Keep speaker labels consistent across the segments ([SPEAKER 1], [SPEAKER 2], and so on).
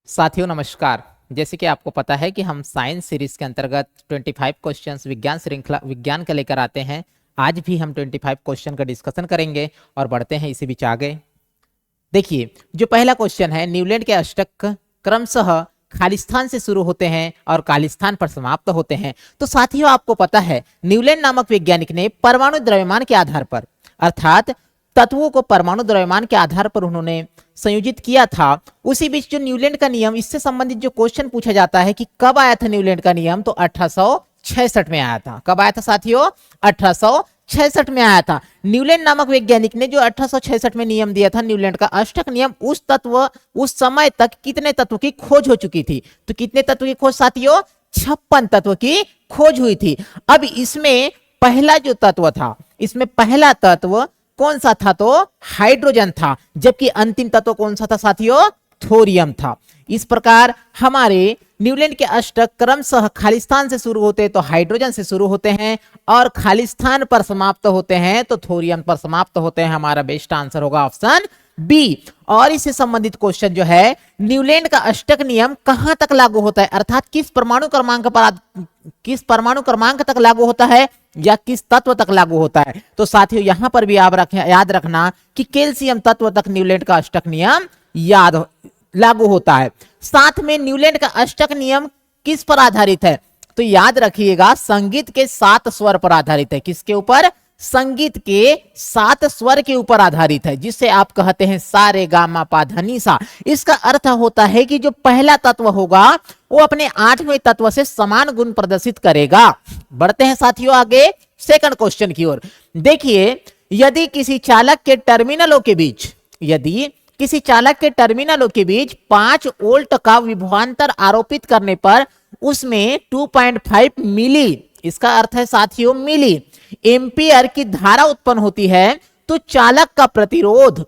[SPEAKER 1] साथियों नमस्कार। जैसे कि आपको पता है कि हम साइंस सीरीज के अंतर्गत 25 क्वेश्चंस विज्ञान श्रृंखला विज्ञान का लेकर आते हैं। आज भी हम 25 क्वेश्चन का डिस्कशन करेंगे और बढ़ते हैं इसी बीच आगे। देखिए, जो पहला क्वेश्चन है, न्यूलैंड के अष्टक क्रमशः खालिस्तान से शुरू होते हैं और खालिस्तान पर समाप्त होते हैं। तो साथियों, आपको पता है न्यूलैंड नामक वैज्ञानिक ने परमाणु द्रव्यमान के आधार पर, अर्थात तत्वों को परमाणु द्रव्यमान के आधार पर उन्होंने संयोजित किया था। उसी बीच जो न्यूलैंड का नियम, इससे संबंधित जो क्वेश्चन पूछा जाता है कि कब आया था न्यूलैंड का नियम, तो 1866 में आया था। कब आया था साथियों? 1866 में आया था। न्यूलैंड नामक वैज्ञानिक ने जो 1866 में नियम दिया था, न्यूलैंड का अष्टक नियम, उस समय तक कितने तत्व की खोज हो चुकी थी? तो कितने तत्व की खोज साथियों? 56 तत्व की खोज हुई थी। अब इसमें पहला जो तत्व था, इसमें पहला तत्व कौन सा था? तो हाइड्रोजन था। जबकि अंतिम तत्व कौन सा था साथियों? थोरियम था। इस प्रकार हमारे न्यूलैंड के अष्टक क्रमशः खालिस्तान से शुरू होते हैं तो हाइड्रोजन से शुरू होते हैं, और खालिस्तान पर समाप्त होते हैं तो थोरियम पर समाप्त होते हैं। हमारा बेस्ट आंसर होगा ऑप्शन बी। और इससे संबंधित क्वेश्चन जो है, न्यूलैंड का अष्टक नियम कहां तक लागू होता है, अर्थात किस परमाणु क्रमांक तक लागू होता है या किस तत्व तक लागू होता है? तो साथियों, यहां पर भी आप याद रखना कि कैल्शियम तत्व तक न्यूलैंड का अष्टक नियम लागू होता है। साथ में न्यूलैंड का अष्टक नियम किस पर आधारित है? तो याद रखिएगा, संगीत के 7 स्वर पर आधारित है। किसके ऊपर? संगीत के 7 स्वर के ऊपर आधारित है, जिसे आप कहते हैं सा रे गा मा पा धा नी सा। इसका अर्थ होता है कि जो पहला तत्व होगा वो अपने 8वें तत्व से समान गुण प्रदर्शित करेगा। बढ़ते हैं साथियों आगे सेकंड क्वेश्चन की ओर। देखिए, यदि किसी चालक के टर्मिनलों के बीच 5 वोल्ट का विभवांतर आरोपित करने पर उसमें 2.5 मिली, इसका अर्थ है साथियों मिली एम्पियर की धारा उत्पन्न होती है, तो चालक का प्रतिरोध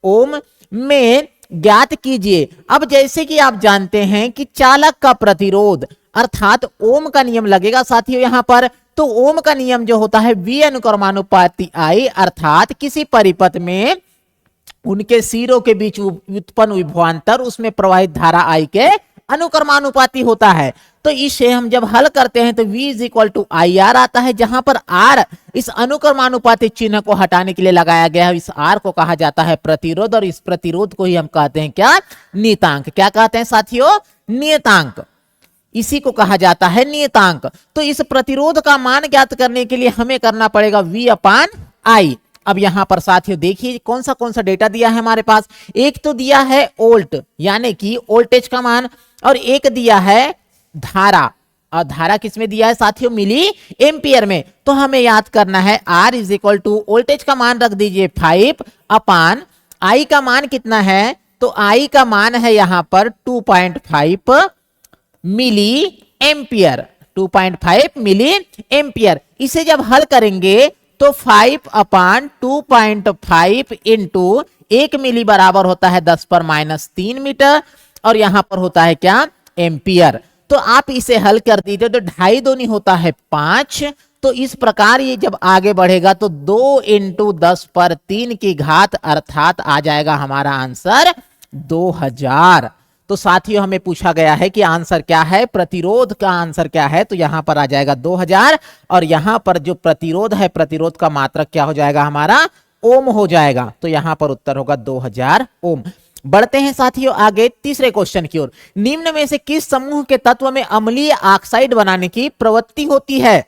[SPEAKER 1] ओम में ज्ञात कीजिए। अब जैसे कि आप जानते हैं कि चालक का प्रतिरोध अर्थात ओम का नियम लगेगा साथियों यहां पर। तो ओम का नियम जो होता है V अनुक्रमानुपाती I, अर्थात किसी परिपथ में उनके सिरों के बीच उत्पन्न विभवांतर उसमें प्रवाहित धारा I के अनुक्रमानुपाती होता है। तो इसे हम जब हल करते हैं तो V is equal to IR आता है, जहां पर R इस अनुक्रमानुपाती चिन्ह को हटाने के लिए लगाया गया है। इस R को कहा जाता है प्रतिरोध, और इस प्रतिरोध को ही हम कहते हैं क्या? नियतांक। क्या कहते हैं साथियों? नियतांक। इसी को कहा जाता है नियतांक। तो इस प्रतिरोध का मान ज्ञात करने के लिए हमें करना पड़ेगा V/I। अब यहां पर साथियों देखिए कौन सा डेटा दिया है हमारे पास। एक तो दिया है वोल्ट यानी कि वोल्टेज का मान, और एक दिया है धारा, और धारा किसमें दिया है साथियों? मिली एम्पियर में। तो हमें याद करना है R is equal to voltage का मान रख दीजिए 5/I का मान कितना है? तो I का मान है यहां पर 2.5 मिली एम्पियर। 2.5 milli ampere. इसे जब हल करेंगे तो 5/2.5 इंटू 1 मिली बराबर होता है 10⁻³ मीटर, और यहां पर होता है क्या? एम्पियर। तो आप इसे हल कर दीजिए तो 2.5 दूनी होता है 5। तो इस प्रकार ये जब आगे बढ़ेगा तो 2 इंटू 10⁻³ की घात, अर्थात आ जाएगा हमारा आंसर 2000। तो साथियों हमें पूछा गया है कि आंसर क्या है, प्रतिरोध का आंसर क्या है? तो यहां पर आ जाएगा 2000, और यहां पर जो प्रतिरोध है, प्रतिरोध का मात्रक क्या हो जाएगा हमारा? ओम हो जाएगा। तो यहां पर उत्तर होगा 2000 ओम। बढ़ते हैं साथियों आगे तीसरे क्वेश्चन की ओर। निम्न में से किस समूह के तत्व में अम्लीय ऑक्साइड बनाने की प्रवृत्ति होती है?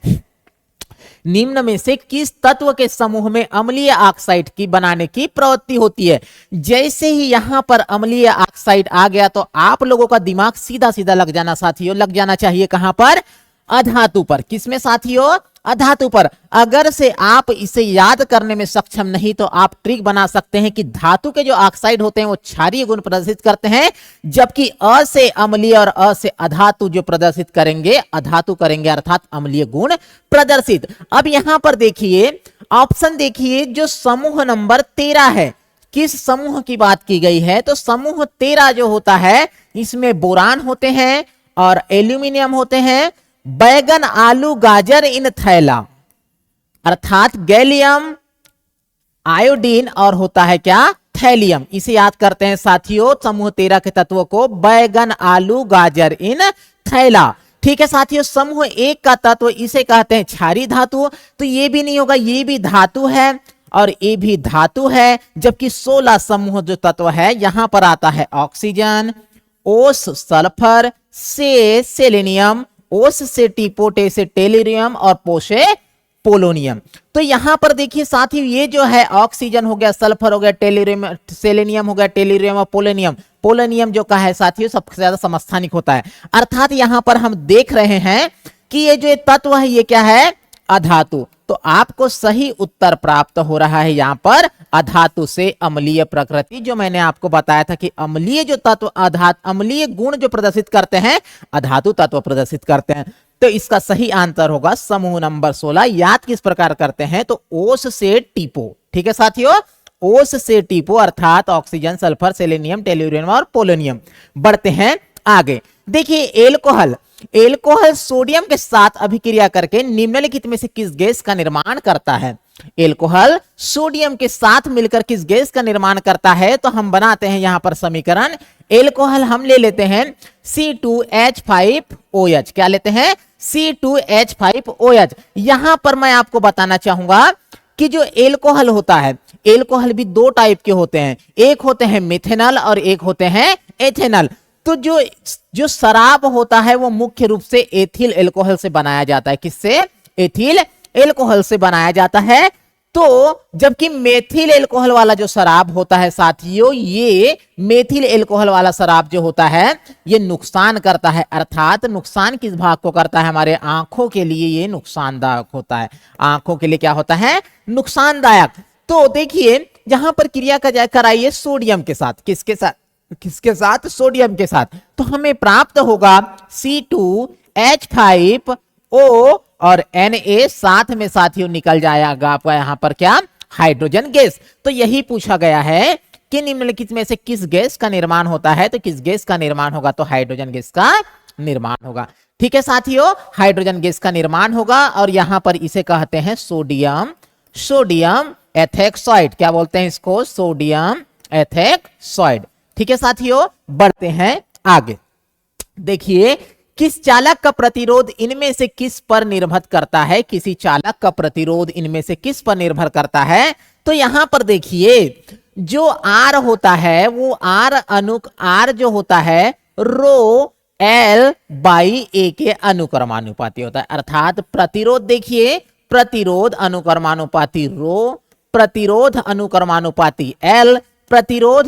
[SPEAKER 1] निम्न में से किस तत्व के समूह में अम्लीय ऑक्साइड की बनाने की प्रवृत्ति होती है? जैसे ही यहां पर अम्लीय ऑक्साइड आ गया तो आप लोगों का दिमाग सीधा सीधा लग जाना साथियों, लग जाना चाहिए कहां पर? अधातु पर। किसमें साथियों? अधातु पर। अगर से आप इसे याद करने में सक्षम नहीं तो आप ट्रिक बना सकते हैं कि धातु के जो ऑक्साइड होते हैं वो क्षारीय गुण प्रदर्शित करते हैं, जबकि अ से अम्लीय और अ से अधातु जो प्रदर्शित करेंगे, अधातु करेंगे, अर्थात अम्लीय गुण प्रदर्शित। अब यहां पर देखिए ऑप्शन देखिए, जो समूह नंबर 13 है, किस समूह की बात की गई है? तो समूह 13 जो होता है इसमें बोरान होते हैं और एल्यूमिनियम होते हैं, बैगन आलू गाजर इन थैला, अर्थात गैलियम आयोडीन, और होता है क्या? थैलियम। इसे याद करते हैं साथियों समूह 13 के तत्वों को, बैगन, आलू, गाजर इन थैला। ठीक है साथियों, समूह 1 का तत्व इसे कहते हैं क्षारीय धातु। तो ये भी नहीं होगा, ये भी धातु है और ये भी धातु है। जबकि 16 समूह जो तत्व है यहां पर आता है ऑक्सीजन, ओस सल्फर, से सेलेनियम, ओस से टीपो, टे से टेलिरियम और पो से पोलोनियम। तो यहां पर देखिए साथियों, ये जो है ऑक्सीजन हो गया, सल्फर हो गया, टेलिरियम, सेलेनियम हो गया, टेलिरियम और पोलोनियम। पोलोनियम जो का है साथियों सबसे ज्यादा समस्थानिक होता है। अर्थात यहां पर हम देख रहे हैं कि ये जो तत्व है ये क्या है, अधातु। तो आपको सही उत्तर प्राप्त हो रहा है यहां पर अधातु से अम्लीय प्रकृति। जो मैंने आपको बताया था कि अम्लीय जो तत्व अम्लीय गुण जो प्रदर्शित करते हैं अधातु तत्व प्रदर्शित करते हैं। तो इसका सही आंसर होगा समूह नंबर 16। याद किस प्रकार करते हैं, तो ओस से टीपो। ठीक है साथियों, ओस से टीपो अर्थात ऑक्सीजन, सल्फर, सेलेनियम, टेलुरियम और पोलोनियम। बढ़ते हैं आगे। देखिए एल्कोहल, एल्कोहल सोडियम के साथ अभिक्रिया करके निम्नलिखित में से किस गैस का निर्माण करता है। एल्कोहल सोडियम के साथ मिलकर किस गैस का निर्माण करता है, तो हम बनाते हैं यहां पर समीकरण। एल्कोहल हम ले लेते हैं C2H5OH। क्या लेते हैं, C2H5OH। यहां पर मैं आपको बताना चाहूंगा कि जो एल्कोहल होता है, एल्कोहल भी दो टाइप के होते हैं, एक होते हैं मिथेनॉल और एक होते हैं एथेनॉल। तो जो शराब होता है वो मुख्य रूप से एथिल एल्कोहल से बनाया जाता है। किससे, एथिल एल्कोहल से बनाया जाता है। तो जबकि मेथिल एल्कोहल वाला जो शराब होता है साथियों, ये मेथिल एल्कोहल वाला शराब जो होता है ये नुकसान करता है। अर्थात नुकसान किस भाग को करता है, हमारे आंखों के लिए ये नुकसानदायक होता है। आंखों के लिए क्या होता है, नुकसानदायक। तो देखिए जहां पर क्रिया कराइए सोडियम के साथ, किसके साथ, किसके साथ, सोडियम के साथ। तो हमें प्राप्त होगा C2H5O और Na साथ में साथियों निकल जाएगा आपका यहां पर क्या, हाइड्रोजन गैस। तो यही पूछा गया है कि निम्नलिखित में से किस गैस का निर्माण होता है, तो किस गैस का निर्माण होगा, तो हाइड्रोजन गैस का निर्माण होगा। ठीक है साथियों, हाइड्रोजन गैस का निर्माण होगा और यहां पर इसे कहते हैं सोडियम, सोडियम एथेक्साइड। क्या बोलते हैं इसको, सोडियम एथेक्साइड। ठीक है साथियों, बढ़ते हैं आगे। देखिए किस चालक का प्रतिरोध इनमें से किस पर निर्भर करता है, किसी चालक का प्रतिरोध इनमें से किस पर निर्भर करता है। तो यहां पर देखिए जो आर होता है वो आर जो होता है रो एल बाई ए के अनुक्रमानुपाती होता है। अर्थात प्रतिरोध, देखिए प्रतिरोध अनुक्रमानुपाती रो, प्रतिरोध अनुक्रमानुपाती एल, प्रतिरोध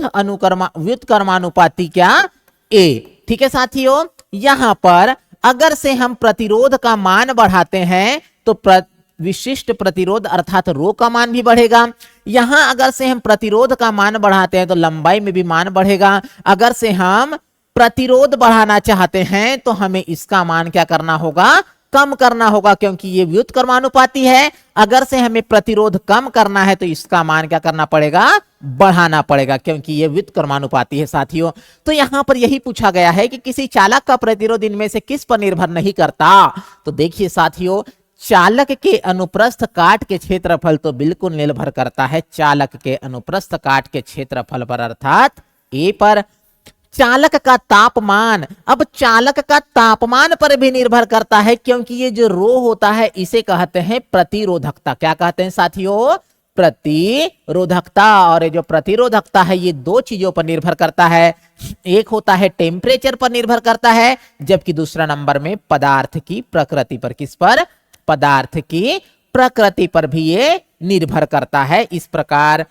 [SPEAKER 1] व्युत्क्रमानुपाती क्या, ए। ठीक है साथियों, यहां पर अगर से हम प्रतिरोध का मान बढ़ाते हैं तो विशिष्ट प्रतिरोध अर्थात रो का मान भी बढ़ेगा। यहां अगर से हम प्रतिरोध का मान बढ़ाते हैं तो लंबाई में भी मान बढ़ेगा। अगर से हम प्रतिरोध बढ़ाना चाहते हैं तो हमें इसका मान क्या करना होगा, कम करना होगा, क्योंकि ये व्युत्क्रमानुपाती है। अगर से हमें प्रतिरोध कम करना है तो इसका मान क्या करना पड़ेगा, बढ़ाना पड़ेगा, क्योंकि ये व्युत्क्रमानुपाती है साथियों। तो यहां पर यही पूछा गया है कि किसी चालक का प्रतिरोध इनमें से किस पर निर्भर नहीं करता। तो देखिए साथियों, चालक के अनुप्रस्थ काट के क्षेत्रफल तो बिल्कुल निर्भर करता है चालक के अनुप्रस्थ काट के क्षेत्रफल पर, अर्थात ए पर। चालक का तापमान, अब चालक का तापमान पर भी निर्भर करता है, क्योंकि ये जो रो होता है इसे कहते हैं प्रतिरोधकता। क्या कहते हैं साथियों, प्रतिरोधकता। और ये जो प्रतिरोधकता है ये दो चीजों पर निर्भर करता है, एक होता है टेम्परेचर पर निर्भर करता है, जबकि दूसरा नंबर में पदार्थ की प्रकृति पर। किस पर, पदार्थ की प्रकृति पर भी ये निर्भर करता है। इस प्रकार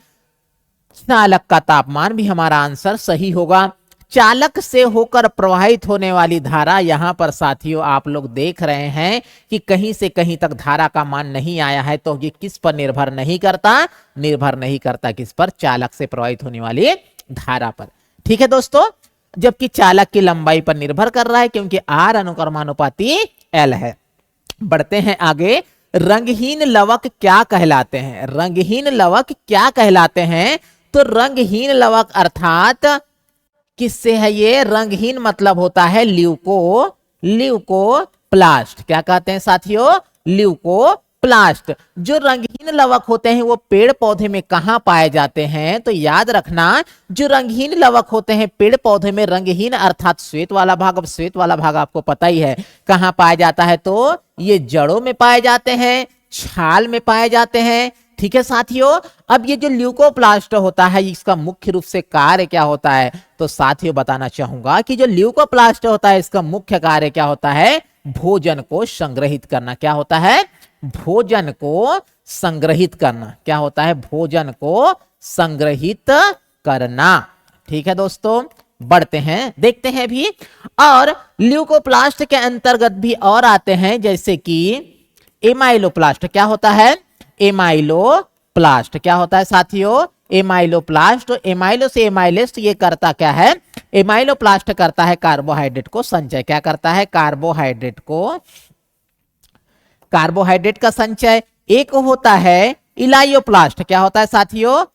[SPEAKER 1] चालक का तापमान भी हमारा आंसर सही होगा। चालक से होकर प्रवाहित होने वाली धारा, यहां पर साथियों आप लोग देख रहे हैं कि कहीं से कहीं तक धारा का मान नहीं आया है, तो ये किस पर निर्भर नहीं करता, निर्भर नहीं करता किस पर, चालक से प्रवाहित होने वाली धारा पर। ठीक है दोस्तों, जबकि चालक की लंबाई पर निर्भर कर रहा है, क्योंकि आर अनुक्रमानुपाती एल है। बढ़ते हैं आगे। रंगहीन लवक क्या कहलाते हैं, रंगहीन लवक क्या कहलाते हैं। तो रंगहीन लवक अर्थात किससे है ये, रंगहीन मतलब होता है ल्यूकोप्लास्ट। क्या कहते हैं साथियों, ल्यूकोप्लास्ट। प्लास्ट, जो रंगहीन लवक होते हैं वो पेड़ पौधे में कहाँ पाए जाते हैं? तो याद रखना, जो रंगहीन लवक होते हैं पेड़ पौधे में, रंगहीन अर्थात श्वेत वाला भाग, अब श्वेत वाला भाग आपको पता ही है कहाँ पाया जाता है, तो ये जड़ों में पाए जाते हैं, छाल में पाए जाते हैं। ठीक है साथियों, अब ये जो ल्यूकोप्लास्ट होता है इसका मुख्य रूप से कार्य क्या होता है? तो साथियों बताना चाहूंगा कि जो ल्यूकोप्लास्ट होता है इसका मुख्य कार्य क्या होता है? भोजन को संग्रहित करना। क्या होता है? भोजन को संग्रहित करना। क्या होता है? भोजन को संग्रहित करना। ठीक है दोस्तों, बढ़ते हैं, देखते हैं भी। और ल्यूकोप्लास्ट के अंतर्गत भी और आते हैं, जैसे कि एमाइलोप्लास्ट। क्या होता है? एमाइलोप्लास्ट। क्या होता है साथियों? एमाइलोप्लास्ट। एमाइलो से एमाइलेस, ये करता क्या है? एमाइलोप्लास्ट करता है कार्बोहाइड्रेट को संचय। क्या करता है? कार्बोहाइड्रेट का संचय। एक होता है इलायोप्लास्ट। क्या होता है साथियों?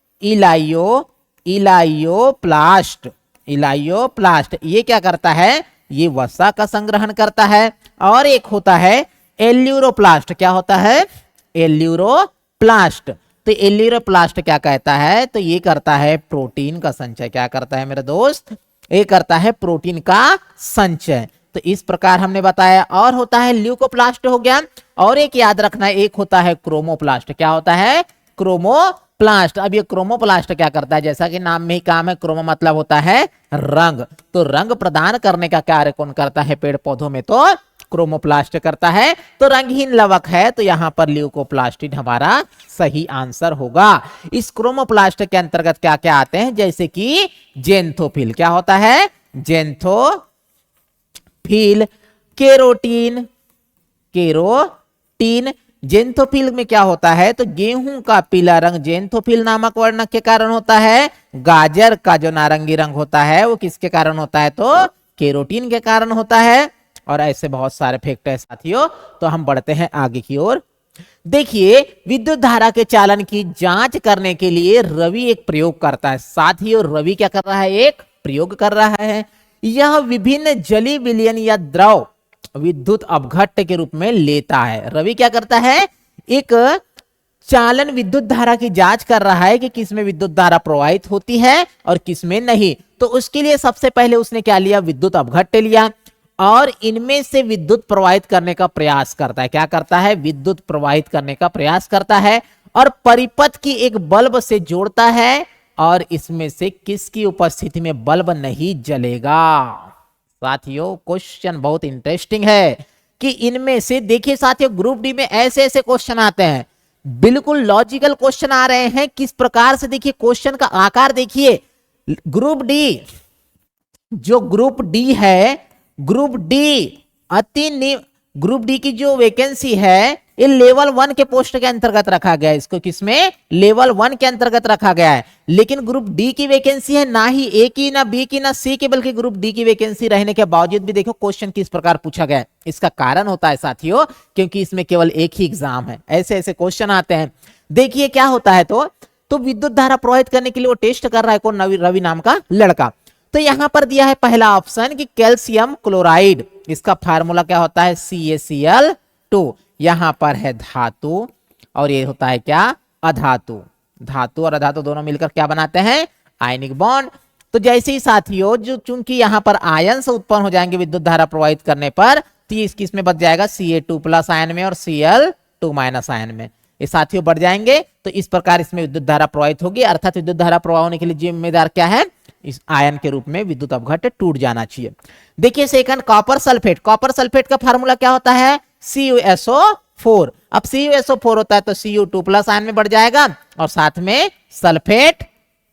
[SPEAKER 1] इलायोप्लास्ट ये क्या करता है? ये वसा का संग्रहण करता है। और एक होता है एल्यूरोप्लास्ट। क्या होता है? एल्यूरोप्लास्ट। तो एल्यूरोप्लास्ट क्या कहता है? तो ये करता है प्रोटीन का संचय। क्या करता है मेरे दोस्त? ये करता है प्रोटीन का संचय। तो इस प्रकार हमने बताया। और होता है ल्यूकोप्लास्ट हो गया, और एक याद रखना, एक होता है क्रोमोप्लास्ट। क्या होता है? क्रोमोप्लास्ट। अब ये क्रोमोप्लास्ट क्या करता है? जैसा कि नाम में ही काम है, क्रोमो मतलब होता है रंग, तो रंग प्रदान करने का कार्य कौन करता है पेड़ पौधों में? तो क्रोमोप्लास्ट करता है। तो रंगहीन लवक है, तो यहां पर ल्यूकोप्लास्टिड हमारा सही आंसर होगा। इस क्रोमोप्लास्ट के अंतर्गत क्या क्या आते हैं? जैसे कि जेंथोफिल। क्या होता है? जेंथोफिल। केरोटीन। जेंथोफिल में क्या होता है? तो गेहूं का पीला रंग जेंथोफिल नामक वर्णक के कारण होता है। गाजर का जो नारंगी रंग होता है वो किसके कारण होता है? तो केरोटीन के कारण होता है। और ऐसे बहुत सारे फैक्ट है साथियों। तो हम बढ़ते हैं आगे की ओर। देखिए, विद्युत धारा के चालन की जांच करने के लिए रवि एक प्रयोग करता है। साथियों, रवि क्या कर रहा है? एक प्रयोग कर रहा है। यह विभिन्न जलीय विलयन या द्रव विद्युत अपघट्ट के रूप में लेता है। रवि क्या करता है? एक चालन विद्युत धारा की जांच कर रहा है कि किसमें विद्युत धारा प्रवाहित होती है और किसमें नहीं। तो उसके लिए सबसे पहले उसने क्या लिया? विद्युत अपघट्ट लिया, और इनमें से विद्युत प्रवाहित करने का प्रयास करता है। क्या करता है? विद्युत प्रवाहित करने का प्रयास करता है, और परिपथ की एक बल्ब से जोड़ता है, और इसमें से किसकी उपस्थिति में बल्ब नहीं जलेगा? साथियों, क्वेश्चन बहुत इंटरेस्टिंग है कि इनमें से, देखिए साथियों, ग्रुप डी में ऐसे ऐसे क्वेश्चन आते हैं, बिल्कुल लॉजिकल क्वेश्चन आ रहे हैं। किस प्रकार से, देखिए क्वेश्चन का आकार देखिए। ग्रुप डी, जो ग्रुप डी है, ग्रुप डी ग्रुप डी की जो वैकेंसी है ये लेवल 1 के पोस्ट के अंतर्गत रखा गया है। इसको किसमें? लेवल 1 के अंतर्गत रखा गया है। लेकिन ग्रुप डी की वैकेंसी है ना ही ए की, ना बी की, ना सी की, बल्कि ग्रुप डी की वैकेंसी रहने के बावजूद भी देखो क्वेश्चन किस प्रकार पूछा गया है। इसका कारण होता है साथियों, क्योंकि इसमें केवल एक ही एग्जाम है। ऐसे ऐसे क्वेश्चन आते हैं। देखिए क्या होता है, तो विद्युत धारा प्रवाहित करने के लिए वो टेस्ट कर रहा है कौन? रवि नाम का लड़का। तो यहां पर दिया है पहला ऑप्शन कि कैल्शियम क्लोराइड, इसका फार्मूला क्या होता है? CaCl2। यहां पर है धातु, और ये होता है क्या? अधातु। धातु और अधातु दोनों मिलकर क्या बनाते हैं? Ionic bond. तो जैसे ही साथियों, जो चूंकि यहां पर आयन उत्पन्न हो जाएंगे विद्युत धारा प्रवाहित करने पर, तो ये किस में बच जाएगा? Ca2+ आयन में और Cl2- आयन में। ये साथियों बढ़ जाएंगे, तो इस प्रकार इसमें विद्युत धारा प्रवाहित होगी। अर्थात विद्युत धारा प्रवाह होने के लिए जिम्मेदार क्या है? इस आयन के रूप में विद्युत अपघट्ट टूट जाना चाहिए। देखिए second, copper sulphate. Copper sulphate का फार्मूला क्या होता है? CuSO4। अब CuSO4 होता है तो Cu2+ आयन में बढ़ जाएगा, और साथ में सल्फेट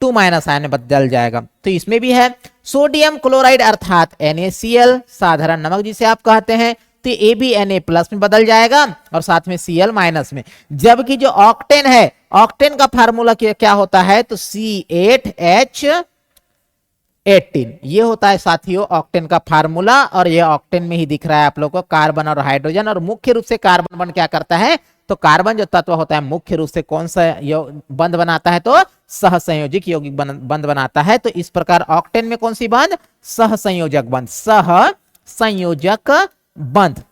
[SPEAKER 1] 2- आयन में बदल जाएगा। तो इसमें भी है सोडियम क्लोराइड अर्थात NaCl, साधारण नमक जिसे आप कहते हैं, तो ये भी Na+ में बदल जाएगा, और साथ में Cl- में। जबकि जो ऑक्टेन है, ऑक्टेन का फार्मूला क्या होता है? तो C8H18। ये होता है साथियों ऑक्टेन का फार्मूला, और ये ऑक्टेन में ही दिख रहा है आप लोगों को, कार्बन और हाइड्रोजन। और मुख्य रूप से कार्बन बंध क्या करता है? तो कार्बन जो तत्व होता है मुख्य रूप से कौन सा बंध बनाता है? तो सहसंयोजक यौगिक बंध बनाता है। तो इस प्रकार ऑक्टेन में कौन सी बंध? सहसंयोजक बंध। सहसंयोजक बंध।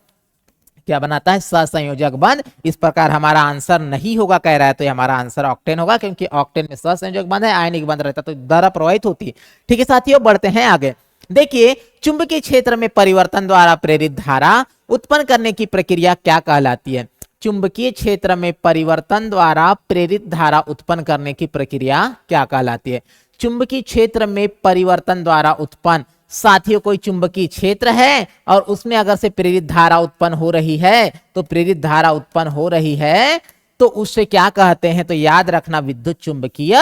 [SPEAKER 1] क्या बनाता है, सहसंयोजक बंध। इस प्रकार हमारा आंसर नहीं होगा कह रहा है, तो हमारा आंसर ऑक्टेन होगा, क्योंकि ऑक्टेन में सहसंयोजक बंध है, आयनिक बंध रहता तो धारा प्रवाहित होती। ठीक है साथियों, बढ़ते हैं आगे। देखिए चुंबकीय क्षेत्र में परिवर्तन द्वारा प्रेरित धारा उत्पन्न करने की प्रक्रिया क्या कहलाती है। चुंबकीय क्षेत्र में परिवर्तन द्वारा प्रेरित धारा उत्पन्न करने की प्रक्रिया क्या कहलाती है। चुंबकीय क्षेत्र में परिवर्तन द्वारा उत्पन्न, साथियों कोई चुंबकीय क्षेत्र है और उसमें अगर से प्रेरित धारा उत्पन्न हो रही है, तो प्रेरित धारा उत्पन्न हो रही है तो उससे क्या कहते हैं, तो याद रखना विद्युत चुंबकीय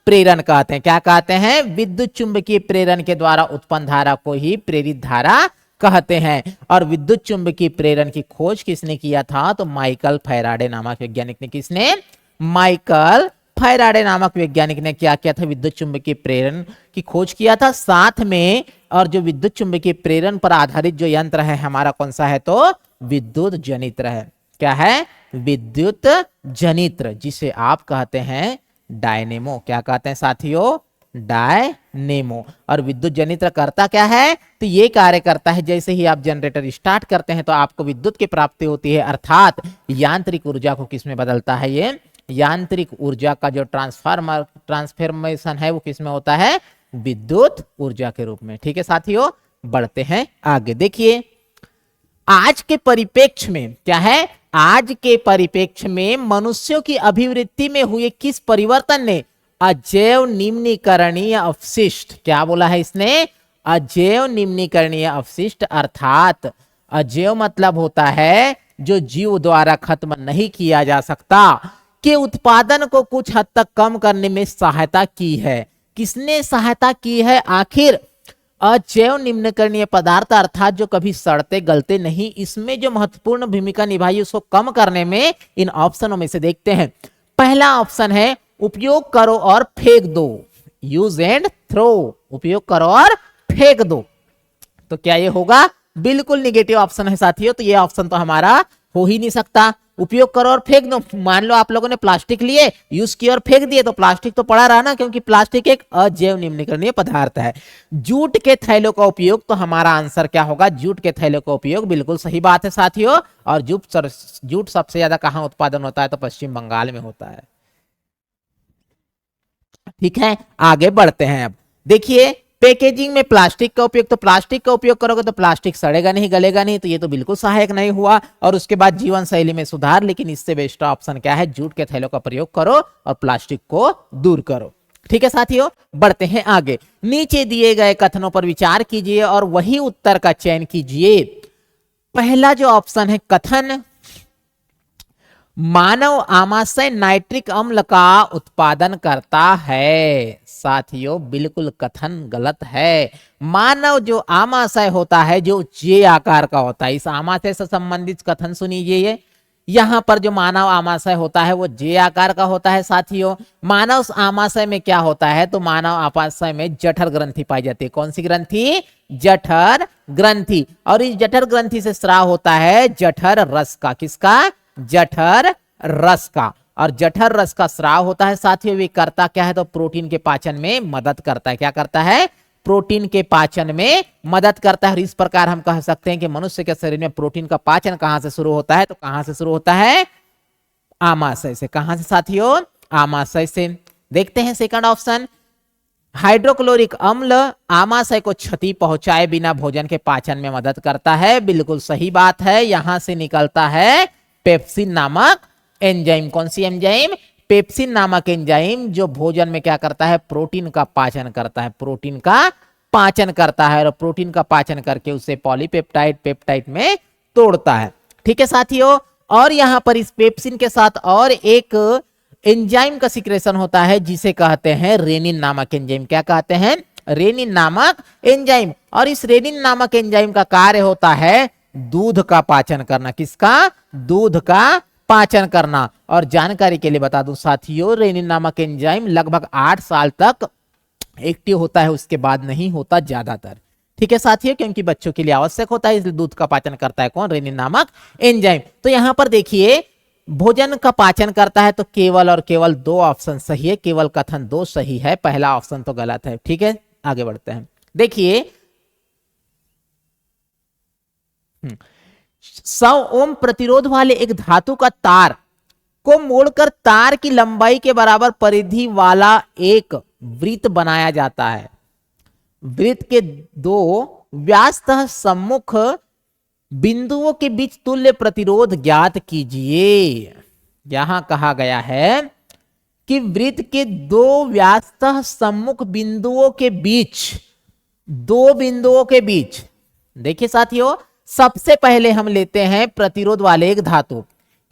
[SPEAKER 1] प्रेरण कहते हैं। क्या कहते हैं, विद्युत चुंबकीय प्रेरण के द्वारा उत्पन्न धारा को ही प्रेरित धारा कहते हैं। और विद्युत चुंबकीय प्रेरण की खोज किसने किया था, तो माइकल फैराडे नामक वैज्ञानिक ने। किसने, माइकल फैराडे नामक वैज्ञानिक ने क्या किया था, विद्युत चुंबकीय प्रेरण की खोज किया था। साथ में और जो विद्युत चुंबकीय प्रेरण पर आधारित जो यंत्र है हमारा कौन सा है, तो विद्युत जनित्र है। क्या है, विद्युत जनित्र, जिसे आप कहते हैं डायनेमो। क्या कहते हैं साथियों, डायनेमो। और विद्युत जनित्र करता क्या है, तो ये कार्य करता है, जैसे ही आप जनरेटर स्टार्ट करते हैं तो आपको विद्युत की प्राप्ति होती है, अर्थात यांत्रिक ऊर्जा को किसमें बदलता है, ये यांत्रिक ऊर्जा का जो ट्रांसफॉर्मेशन है वो किसमें होता है, विद्युत ऊर्जा के रूप में। ठीक है साथियों, बढ़ते हैं आगे। देखिए आज के परिप्रेक्ष्य में क्या है, आज के परिप्रेक्ष्य में मनुष्यों की अभिवृत्ति में हुए किस परिवर्तन ने अजैव निम्नीकरणीय अपशिष्ट, क्या बोला है इसने, अजैव निम्नीकरणीय अपशिष्ट, अर्थात अजैव मतलब होता है जो जीव द्वारा खत्म नहीं किया जा सकता, के उत्पादन को कुछ हद तक कम करने में सहायता की है। किसने सहायता की है, आखिर अजैव निम्नीकरणीय पदार्थ अर्थात जो कभी सड़ते गलते नहीं, इसमें जो महत्वपूर्ण भूमिका निभाई उसको कम करने में इन ऑप्शनों में से देखते हैं। पहला ऑप्शन है उपयोग करो और फेंक दो, यूज एंड थ्रो, उपयोग करो और फेंक दो। तो क्या ये होगा, बिल्कुल निगेटिव ऑप्शन है साथियों, तो ये ऑप्शन तो हमारा हो ही नहीं सकता। उपयोग करो और फेंक दो, मान लो आप लोगों ने प्लास्टिक लिए, यूज किया और फेंक दिए, तो प्लास्टिक तो पड़ा रहा ना, क्योंकि प्लास्टिक एक अजैव निम्नीकरणीय पदार्थ है। जूट के थैलों का उपयोग, तो हमारा आंसर क्या होगा, जूट के थैलों का उपयोग, बिल्कुल सही बात है साथियों। और जूट सबसे ज्यादा कहां उत्पादन होता है, तो पश्चिम बंगाल में होता है। ठीक है, आगे बढ़ते हैं। अब देखिए पैकेजिंग में प्लास्टिक का उपयोग, तो प्लास्टिक का उपयोग करोगे तो प्लास्टिक सड़ेगा नहीं, गलेगा नहीं, तो ये तो बिल्कुल सहायक नहीं हुआ। और उसके बाद जीवन शैली में सुधार, लेकिन इससे बेस्ट ऑप्शन क्या है, जूट के थैलों का प्रयोग करो और प्लास्टिक को दूर करो। ठीक है साथियों, बढ़ते हैं आगे। नीचे दिए गए कथनों पर विचार कीजिए और वही उत्तर का चयन कीजिए। पहला जो ऑप्शन है कथन, मानव आमाशय नाइट्रिक अम्ल का उत्पादन करता है, साथियों बिल्कुल कथन गलत है। मानव जो आमाशय होता है जो जे आकार का होता है, इस आमाशय से संबंधित कथन सुनिए। यहां पर जो मानव आमाशय होता है वो जे आकार का होता है साथियों। मानव आमाशय में क्या होता है, तो मानव आमाशय में जठर ग्रंथि पाई जाती है। कौन सी ग्रंथि, जठर ग्रंथि। और इस जठर ग्रंथि से स्राव होता है जठर रस का, किसका, जठर रस का। और जठर रस का स्राव होता है साथियों, वे करता क्या है, तो प्रोटीन के पाचन में मदद करता है। क्या करता है, प्रोटीन के पाचन में मदद करता है। और इस प्रकार हम कह सकते हैं कि मनुष्य के शरीर में प्रोटीन का पाचन कहां से शुरू होता है, तो कहां से शुरू होता है, आमाशय से। कहां से साथियों, आमाशय से। देखते हैं सेकंड ऑप्शन, हाइड्रोक्लोरिक अम्ल आमाशय को क्षति पहुंचाए बिना भोजन के पाचन में मदद करता है, बिल्कुल सही बात है। यहां से निकलता है पेप्सिन नामक एंजाइम। कौन सी एंजाइम, पेप्सिन नामक एंजाइम, जो भोजन में क्या करता है, प्रोटीन का पाचन करता है, प्रोटीन का पाचन करता है। और प्रोटीन का पाचन करके उसे पॉलीपेप्टाइड पेप्टाइड में तोड़ता है। ठीक है साथियों, और यहां पर इस पेप्सिन के साथ और एक एंजाइम का सिक्रेशन होता है जिसे कहते हैं रेनिन नामक एंजाइम। क्या कहते हैं, रेनिन नामक एंजाइम। और इस रेनिन नामक एंजाइम का कार्य होता है दूध का पाचन करना। किसका, दूध का पाचन करना। और जानकारी के लिए बता दूं साथियों, रेनिन नामक एंजाइम लगभग 8 साल तक एक्टिव होता है, उसके बाद नहीं होता ज्यादातर। ठीक है साथियों, क्योंकि बच्चों के लिए आवश्यक होता है, इसलिए दूध का पाचन करता है कौन, रेनिन नामक एंजाइम। तो यहां पर देखिए भोजन का पाचन करता है, तो केवल और केवल 2 ऑप्शन सही है, केवल कथन 2 सही है, पहला ऑप्शन तो गलत है। ठीक है, आगे बढ़ते हैं। देखिए 100 ओम प्रतिरोध वाले एक धातु का तार को मोड़कर तार की लंबाई के बराबर परिधि वाला एक वृत्त बनाया जाता है। वृत्त के दो व्यासतः सम्मुख बिंदुओं के बीच तुल्य प्रतिरोध ज्ञात कीजिए। यहां कहा गया है कि वृत्त के दो व्यासतः सम्मुख बिंदुओं के बीच, दो बिंदुओं के बीच, देखिए साथियों, सबसे पहले हम लेते हैं प्रतिरोध वाले एक धातु।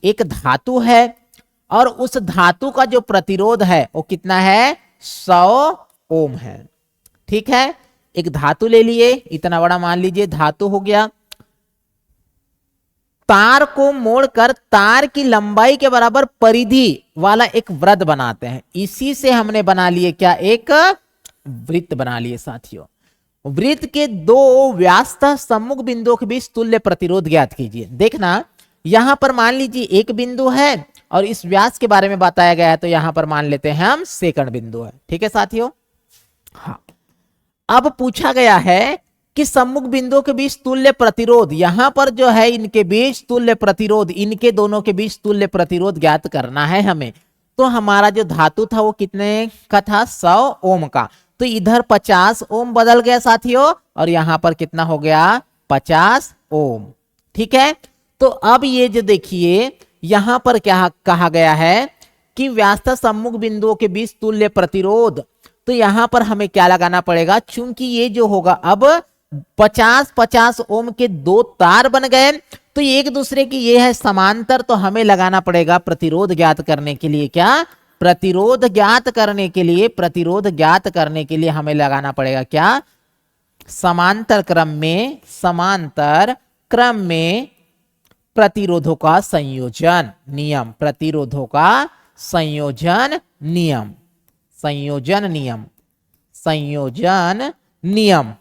[SPEAKER 1] एक धातु है और उस धातु का जो प्रतिरोध है वो कितना है, 100 ओम है। ठीक है, एक धातु ले लिए, इतना बड़ा मान लीजिए धातु हो गया। तार को मोड़कर तार की लंबाई के बराबर परिधि वाला एक वृत्त बनाते हैं। इसी से हमने बना लिए क्या, एक वृत्त बना लिए साथियों। वृत्त के दो व्यासतः सम्मुख बिंदुओं के बीच तुल्य प्रतिरोध ज्ञात कीजिए। देखना, यहां पर मान लीजिए एक बिंदु है और इस व्यास के बारे में बताया गया है, तो यहां पर मान लेते हैं हम सेकंड बिंदु है। ठीक है साथियों, हाँ। अब पूछा गया है कि सम्मुख बिंदुओं के बीच तुल्य प्रतिरोध, यहां पर जो है इनके बीच तुल्य प्रतिरोध, इनके दोनों के बीच तुल्य प्रतिरोध ज्ञात करना है हमें। तो हमारा जो धातु था वो कितने का था, 100 ओम का। तो इधर 50 ओम बदल गया साथियों और यहां पर कितना हो गया, 50 ओम। ठीक है, तो अब ये जो देखिए यहां पर क्या कहा गया है कि व्यासतः सम्मुख बिंदुओं के बीच तुल्य प्रतिरोध, तो यहां पर हमें क्या लगाना पड़ेगा, चूंकि ये जो होगा अब 50-50 ओम के दो तार बन गए, तो एक दूसरे की ये है समांतर, तो हमें लगाना पड़ेगा प्रतिरोध ज्ञात करने के लिए क्या, प्रतिरोध ज्ञात करने के लिए, प्रतिरोध ज्ञात करने के लिए हमें लगाना पड़ेगा क्या, समांतर क्रम में, समांतर क्रम में प्रतिरोधों का संयोजन नियम, प्रतिरोधों का संयोजन नियम, संयोजन नियम, संयोजन नियम।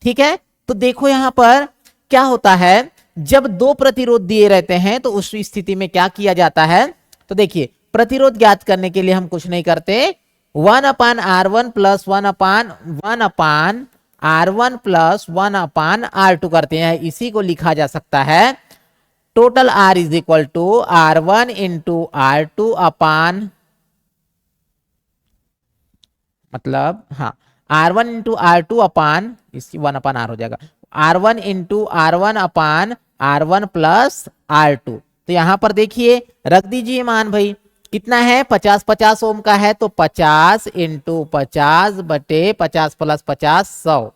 [SPEAKER 1] ठीक है, तो देखो यहां पर क्या होता है, जब दो प्रतिरोध दिए रहते हैं तो उस स्थिति में क्या किया जाता है, तो देखिए प्रतिरोध ज्ञात करने के लिए हम कुछ नहीं करते, 1/R1 plus 1/R1 plus 1/R2 करते हैं। इसी को लिखा जा सकता है total R is equal to R1 into R2 upon, मतलब हाँ R1 इंटू R2 अपान, इसकी 1/R हो जाएगा, R1 इंटू R1 अपान R1 प्लस R2। तो यहां पर देखिए रख दीजिए मान भाई, कितना है, 50-50 ओम का है, तो 50 इंटू 50 बटे 50 प्लस 50 100,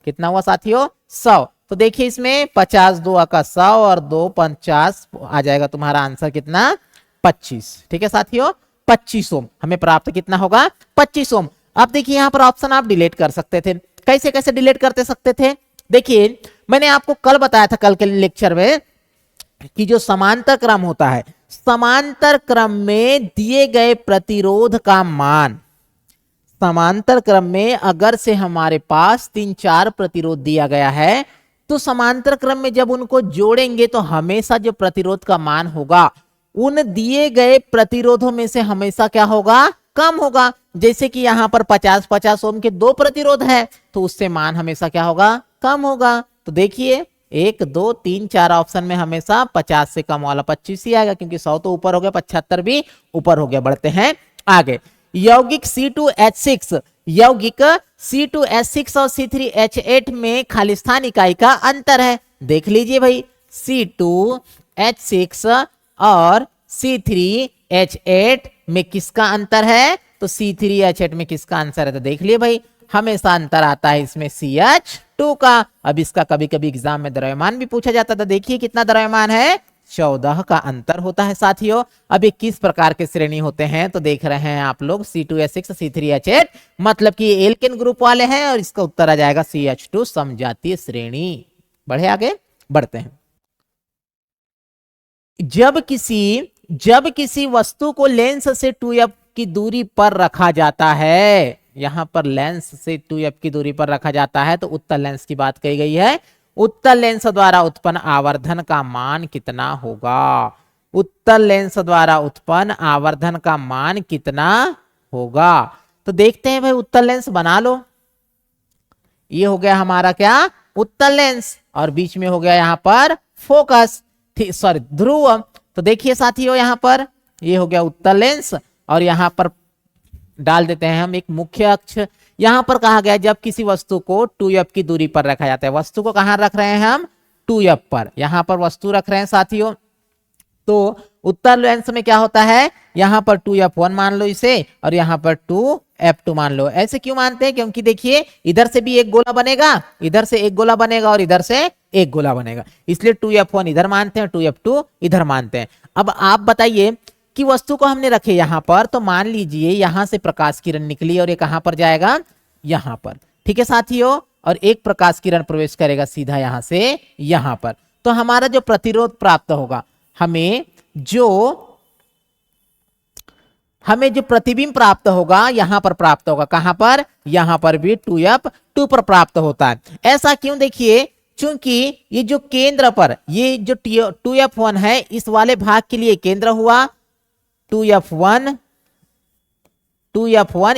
[SPEAKER 1] कितना हुआ साथियों, 100। तो देखिए इसमें 50 2 का 100 और 2 50 आ जाएगा, तुम्हारा आंसर कितना, 25। ठीक है साथियों, 25 ओम हमें प्राप्त कितना होगा, 25 ओम। अब देखिए यहां पर ऑप्शन आप डिलीट कर सकते थे, कैसे कैसे डिलीट करते सकते थे, देखिए मैंने आपको कल बताया था, कल के लेक्चर में, कि जो समांतर क्रम होता है, समांतर क्रम में दिए गए प्रतिरोध का मान, समांतर क्रम में अगर से हमारे पास 3-4 प्रतिरोध दिया गया है, तो समांतर क्रम में जब उनको जोड़ेंगे तो हमेशा जो प्रतिरोध का मान होगा उन दिए गए प्रतिरोधों में से हमेशा क्या होगा, कम होगा। जैसे कि यहां पर 50-50 ओम के दो प्रतिरोध है, तो उससे मान हमेशा क्या होगा, कम होगा। तो देखिए 1 2 3 4 ऑप्शन में हमेशा 50 से कम वाला 25 ही आएगा, क्योंकि 100 तो ऊपर हो गया, 75 भी ऊपर हो गया। बढ़ते हैं आगे, यौगिक C2H6, यौगिक C2H6 और C3H8 में खालिस्तान इकाई का अंतर है। देख लीजिए भाई, C2H6 और C3H8 में किसका अंतर है, तो C3H8 में किसका आंसर है, तो देख लिए भाई, हमेशा अंतर आता है इसमें CH2 का। अब इसका कभी कभी एग्जाम में द्रव्यमान भी पूछा जाता था, देखिए कितना द्रव्यमान है, 14 का अंतर होता है साथियों। अब ये किस प्रकार के श्रेणी होते हैं, तो देख रहे हैं आप लोग, C2H6 C3H8, मतलब कि ये एल्केन ग्रुप वाले हैं, और इसका उत्तर आ जाएगा CH2 समजातीय श्रेणी। बढ़े आगे, बढ़ते हैं। जब किसी वस्तु को लेंस से 2f की दूरी पर रखा जाता है, यहां पर लेंस से 2f की दूरी पर रखा जाता है, तो उत्तल लेंस की बात कही गई है। उत्तल लेंस द्वारा उत्पन्न आवर्धन का मान कितना होगा, उत्तल लेंस द्वारा उत्पन्न आवर्धन का मान कितना होगा। तो देखते हैं भाई, उत्तल लेंस बना लो, ये हो गया हमारा क्या, उत्तल लेंस, और बीच में हो गया यहां पर फोकस, सॉरी ध्रुव। तो देखिए साथियों यहाँ पर ये हो गया उत्तल लेंस और यहाँ पर डाल देते हैं हम एक मुख्य अक्ष। यहां पर कहा गया जब किसी वस्तु को 2f की दूरी पर रखा जाता है, वस्तु को कहां रख रहे हैं हम 2f पर, यहां पर वस्तु रख रहे हैं साथियों। तो उत्तल लेंस में क्या होता है, यहां पर 2f1 मान लो इसे और यहां पर 2f2 मान लो। ऐसे क्यों मानते हैं, क्योंकि देखिए इधर से भी एक गोला बनेगा, इधर से एक गोला बनेगा और इधर से एक गोला बनेगा, इसलिए 2f1 इधर मानते हैं, 2f2 इधर मानते हैं। अब आप बताइए कि वस्तु को हमने रखे यहां पर, तो मान लीजिए यहां से प्रकाश किरण निकली और ये कहां पर जाएगा, यहां पर, ठीक है साथियों, और एक प्रकाश किरण प्रवेश करेगा सीधा यहां से यहां पर। तो हमारा जो प्रतिरोध प्राप्त होगा, हमें जो प्रतिबिंब प्राप्त होगा यहां पर प्राप्त होगा, कहां पर, यहां पर भी 2f2 पर प्राप्त होता है। ऐसा क्यों, देखिए चूंकि ये जो केंद्र पर ये जो 2f1 है इस वाले भाग के लिए केंद्र हुआ, 2f1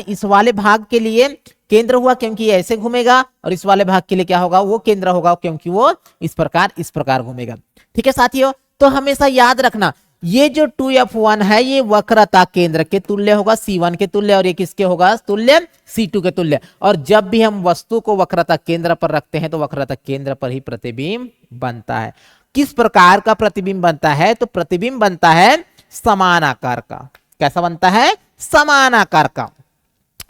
[SPEAKER 1] इस वाले भाग के लिए केंद्र हुआ क्योंकि ये ऐसे घूमेगा, और इस वाले भाग के लिए क्या होगा, वो केंद्र होगा क्योंकि वो इस प्रकार घूमेगा। ठीक है साथियों, तो हमेशा याद रखना ये जो 2f1 है ये वक्रता केंद्र के तुल्य होगा, C1 के तुल्य, और ये किसके होगा तुल्य, C2 के तुल्य। और जब भी हम वस्तु को वक्रता केंद्र पर रखते हैं तो वक्रता केंद्र पर ही प्रतिबिंब बनता है। किस प्रकार का प्रतिबिंब बनता है, तो प्रतिबिंब बनता है समान आकार का। कैसा बनता है, समान आकार का।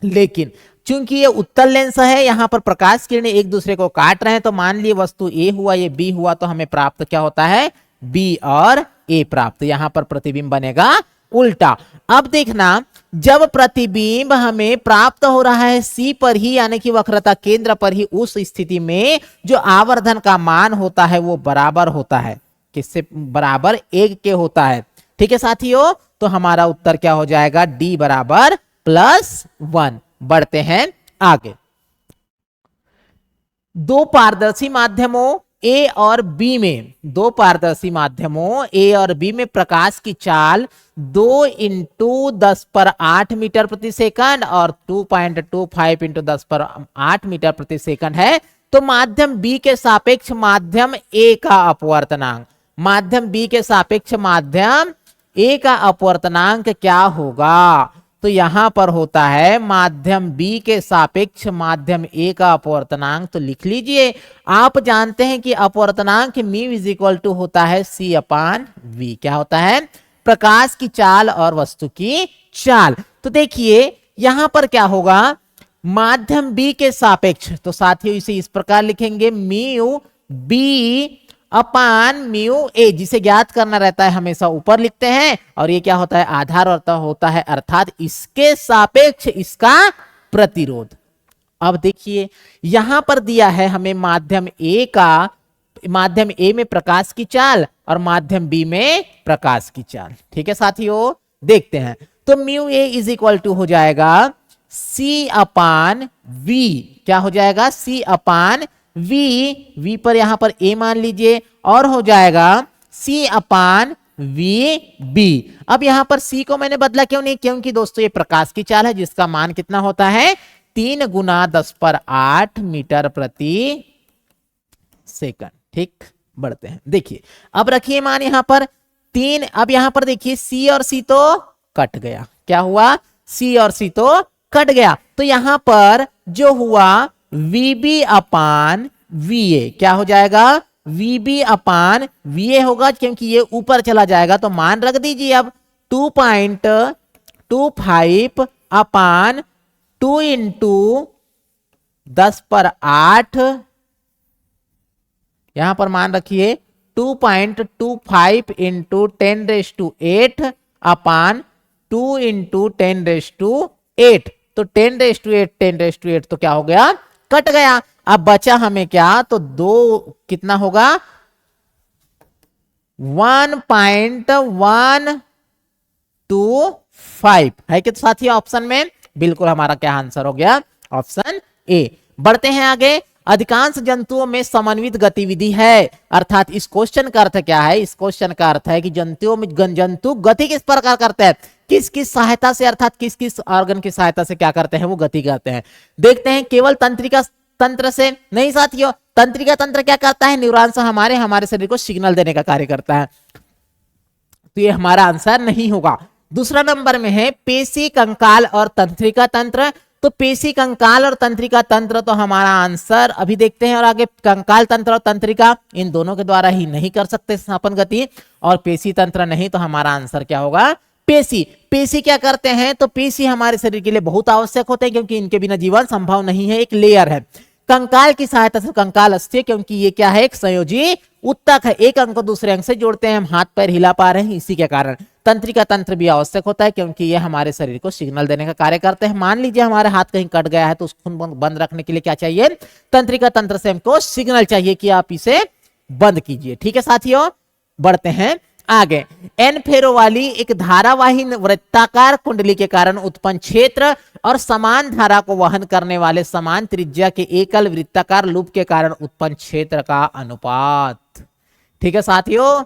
[SPEAKER 1] लेकिन चूंकि ये उत्तल लेंस है, यहां पर प्रकाश किरणें एक दूसरे को काट रहे हैं, तो मान लिए वस्तु ए हुआ ये बी हुआ, तो हमें प्राप्त क्या होता है, बी और ए प्राप्त। यहां पर प्रतिबिंब बनेगा उल्टा। अब देखना जब प्रतिबिंब हमें प्राप्त हो रहा है सी पर ही, यानी कि वक्रता केंद्र पर ही, उस स्थिति में जो आवर्धन का मान होता है वो बराबर होता है, किससे बराबर, 1 के होता है। ठीक है साथियों, तो हमारा उत्तर क्या हो जाएगा, डी बराबर +1। बढ़ते हैं आगे। दो पारदर्शी माध्यमों ए और बी में, दो पारदर्शी माध्यमों ए और बी में प्रकाश की चाल 2 × 10⁸ मीटर प्रति सेकंड और 2.25 × 10⁸ मीटर प्रति सेकंड है। तो माध्यम बी के सापेक्ष माध्यम ए का अपवर्तनांक, माध्यम बी के सापेक्ष माध्यम ए का अपवर्तनांक क्या होगा, तो यहां पर होता है माध्यम बी के सापेक्ष माध्यम ए का अपवर्तनांक। तो लिख लीजिए, आप जानते हैं कि अपवर्तनांक μ होता है C/v। क्या होता है, प्रकाश की चाल और वस्तु की चाल। तो देखिए यहां पर क्या होगा, माध्यम बी के सापेक्ष, तो साथियों इसे इस प्रकार लिखेंगे μb/μa, जिसे ज्ञात करना रहता है हमेशा ऊपर लिखते हैं, और ये क्या होता है, आधार होता है, अर्थात इसके सापेक्ष इसका प्रतिरोध। अब देखिए यहां पर दिया है हमें माध्यम ए में प्रकाश की चाल और माध्यम बी में प्रकाश की चाल। ठीक है साथियों, देखते हैं। तो μa हो जाएगा C/v, क्या हो जाएगा, C/v, v पर यहां पर a मान लीजिए, और हो जाएगा C/vb। अब यहां पर c को मैंने बदला क्यों नहीं, क्योंकि दोस्तों ये प्रकाश की चाल है जिसका मान कितना होता है, 3 × 10⁸ मीटर प्रति सेकंड। ठीक, बढ़ते हैं। देखिए अब रखिए मान यहां पर 3, अब यहां पर देखिए c और c तो कट गया, क्या हुआ, c और c तो कट गया। तो यहां पर जो हुआ VB/VA, क्या हो जाएगा, VB/VA होगा, क्योंकि ये ऊपर चला जाएगा। तो मान रख दीजिए अब 2.25/2 × 10⁸, यहां पर मान रखिए 2.25 × 10⁸ 2 × 10⁸। तो 10⁸ तो क्या हो गया, कट गया। अब बचा हमें क्या, तो 2 कितना होगा, 1.125 है कि साथियों ऑप्शन में, बिल्कुल हमारा क्या आंसर हो गया, ऑप्शन ए। बढ़ते हैं आगे। अधिकांश जंतुओं में समन्वित गतिविधि है, अर्थात इस क्वेश्चन का अर्थ क्या है, इस क्वेश्चन का अर्थ है कि जंतुओं में जंतु गति किस प्रकार करते हैं, किस किस सहायता से, अर्थात किस किस ऑर्गन की सहायता से क्या करते हैं, वो गति करते हैं। देखते हैं केवल तंत्रिका तंत्र से नहीं साथियों, तंत्रिका तंत्र क्या करता है, न्यूरॉन्स हमारे हमारे शरीर को सिग्नल देने का कार्य करता है, तो ये हमारा आंसर नहीं होगा। दूसरा नंबर में है पेशी कंकाल और तंत्रिका तंत्र। तो पेशी कंकाल और तंत्रिका तंत्र तो हमारा आंसर अभी देखते हैं, और आगे कंकाल तंत्र और तंत्रिका इन दोनों के द्वारा ही नहीं कर सकते स्थानापन्न गति, और पेशी तंत्र नहीं, तो हमारा आंसर क्या होगा, पेशी। पेशी क्या करते हैं, तो पेशी हमारे शरीर के लिए बहुत आवश्यक होते हैं, क्योंकि इनके बिना जीवन संभव नहीं है, एक लेयर है। कंकाल की सहायता से कंकाल अस्थिर, क्योंकि ये क्या है, एक संयोजी उत्तक है, एक अंग को दूसरे अंग से जोड़ते हैं, हम हाथ पैर हिला पा रहे हैं इसी के कारण। तंत्रिका तंत्र भी आवश्यक होता है, क्योंकि ये हमारे शरीर को सिग्नल देने का कार्य करते हैं। मान लीजिए हमारे हाथ कहीं कट गया है, तो उसको बंद रखने के लिए क्या चाहिए, तंत्रिका तंत्र से हमको सिग्नल चाहिए कि आप इसे बंद कीजिए। ठीक है साथियों, बढ़ते हैं आगे। एन फेरो वाली एक धारावाही वृत्ताकार कुंडली के कारण उत्पन्न क्षेत्र और समान धारा को वहन करने वाले समान त्रिज्या के एकल वृत्ताकार लूप के कारण उत्पन्न क्षेत्र का अनुपात। ठीक है साथियों,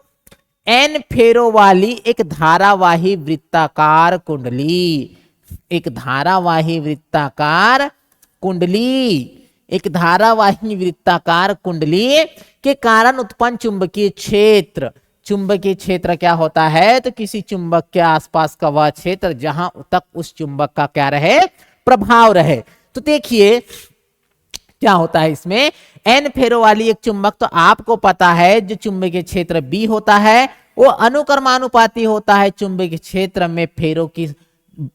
[SPEAKER 1] एन फेरो वाली एक धारावाही वृत्ताकार कुंडली, एक धारावाही वृत्ताकार कुंडली, एक धारावाही वृत्ताकार कुंडली के कारण उत्पन्न चुंबकीय क्षेत्र। चुंबकीय क्षेत्र क्या होता है, तो किसी चुंबक के आसपास का वह क्षेत्र जहां तक उस चुंबक का क्या रहे, प्रभाव रहे। तो देखिए क्या होता है इसमें, एन फेरो वाली एक चुंबक, तो आपको पता है जो चुंबकीय क्षेत्र बी होता है वो अनुक्रमानुपाती होता है चुंबकीय क्षेत्र में फेरो की,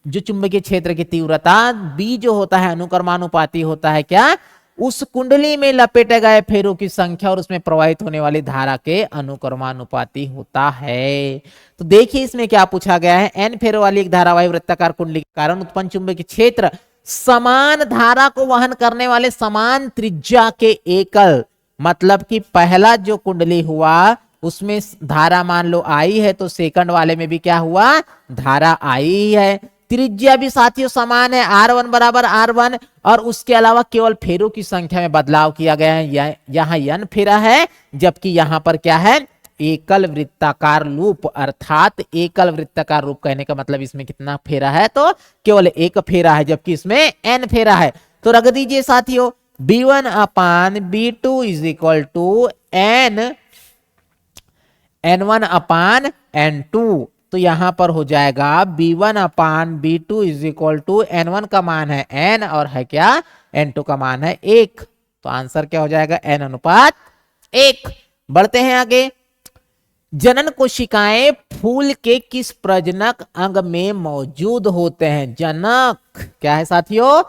[SPEAKER 1] जो चुंबकीय क्षेत्र की तीव्रता बी जो होता है अनुक्रमानुपाती होता है क्या, उस कुंडली में लपेटे गए फेरों की संख्या और उसमें प्रवाहित होने वाली धारा के अनुक्रमानुपाती होता है। तो देखिए इसमें क्या पूछा गया है, एन फेरो वाली एक धारावाही वृत्ताकार कुंडली के कारण उत्पन्न चुंबकीय क्षेत्र समान धारा को वहन करने वाले समान त्रिज्या के एकल, मतलब कि पहला जो कुंडली हुआ उसमें धारा मान लो आई है, तो सेकंड वाले में भी क्या हुआ, धारा आई है, त्रिज्या भी साथियों समान है, R1 बराबर R1, और उसके अलावा केवल फेरों की संख्या में बदलाव किया गया है, यहाँ n फेरा है, जबकि यहाँ पर क्या है, एकल वृत्ताकार लूप, अर्थात एकल वृत्ताकार लूप कहने का मतलब इसमें कितना फेरा है, तो केवल एक फेरा है, जबकि इसमें n फेरा है। तो रख दीजिए साथियों, B1 upon B2 is equal to N1 upon N2। तो यहां पर हो जाएगा B1 upon B2 is equal to N1 का मान है N और है क्या, N2 का मान है 1। तो आंसर क्या हो जाएगा, N अनुपात 1। बढ़ते हैं आगे। जनन कोशिकाएं फूल के किस प्रजनक अंग में मौजूद होते हैं, जनक क्या है साथियों,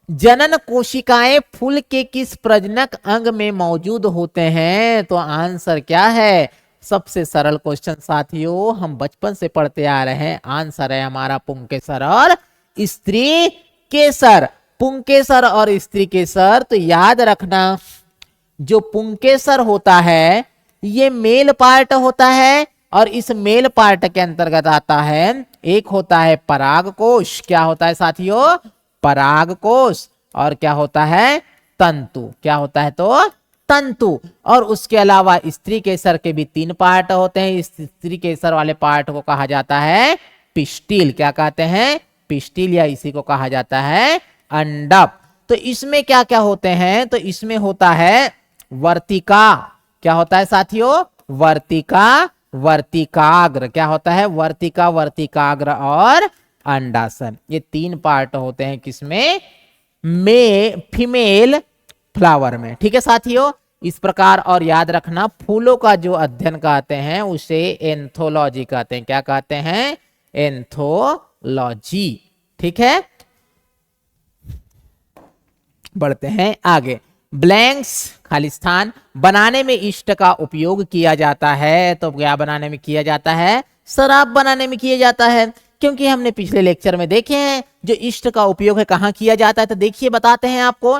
[SPEAKER 1] जनन कोशिकाएं फूल के किस प्रजनक अंग में मौजूद होते हैं, तो आंसर क्या है, सबसे सरल क्वेश्चन साथियों, हम बचपन से पढ़ते आ रहे हैं, आंसर है हमारा पुंकेसर और स्त्री केसर। पुंकेसर और स्त्री केसर, तो याद रखना जो पुंकेसर होता है ये मेल पार्ट होता है, और इस मेल पार्ट के अंतर्गत आता है, एक होता है परागकोश, क्या होता है साथियों, परागकोश, और क्या होता है, तंतु, क्या होता है, तो तंतु। और उसके अलावा स्त्री केसर के भी 3 पार्ट होते हैं, स्त्री केसर वाले पार्ट को कहा जाता है पिस्टिल, क्या कहते हैं, पिस्टिल, या इसी को कहा जाता है अंडप। तो इसमें क्या क्या होते हैं, तो इसमें होता है वर्तिका, क्या होता है साथियों, वर्तिका, वर्तिकाग्र, क्या होता है, वर्तिका, वर्तिकाग्र और अंडासन, ये 3 पार्ट होते हैं किसमें, फीमेल फ्लावर में। ठीक है साथियों, इस प्रकार, और याद रखना फूलों का जो अध्ययन कहते हैं उसे एंथोलॉजी कहते हैं, क्या कहते हैं, एंथोलॉजी। ठीक है, बढ़ते हैं आगे। ब्लैंक्स खाली स्थान बनाने में ईस्ट का उपयोग किया जाता है, तो क्या बनाने में किया जाता है, शराब बनाने में किया जाता है, क्योंकि हमने पिछले लेक्चर में देखे हैं जो ईस्ट का उपयोग है कहाँ किया जाता है। तो देखिए बताते हैं आपको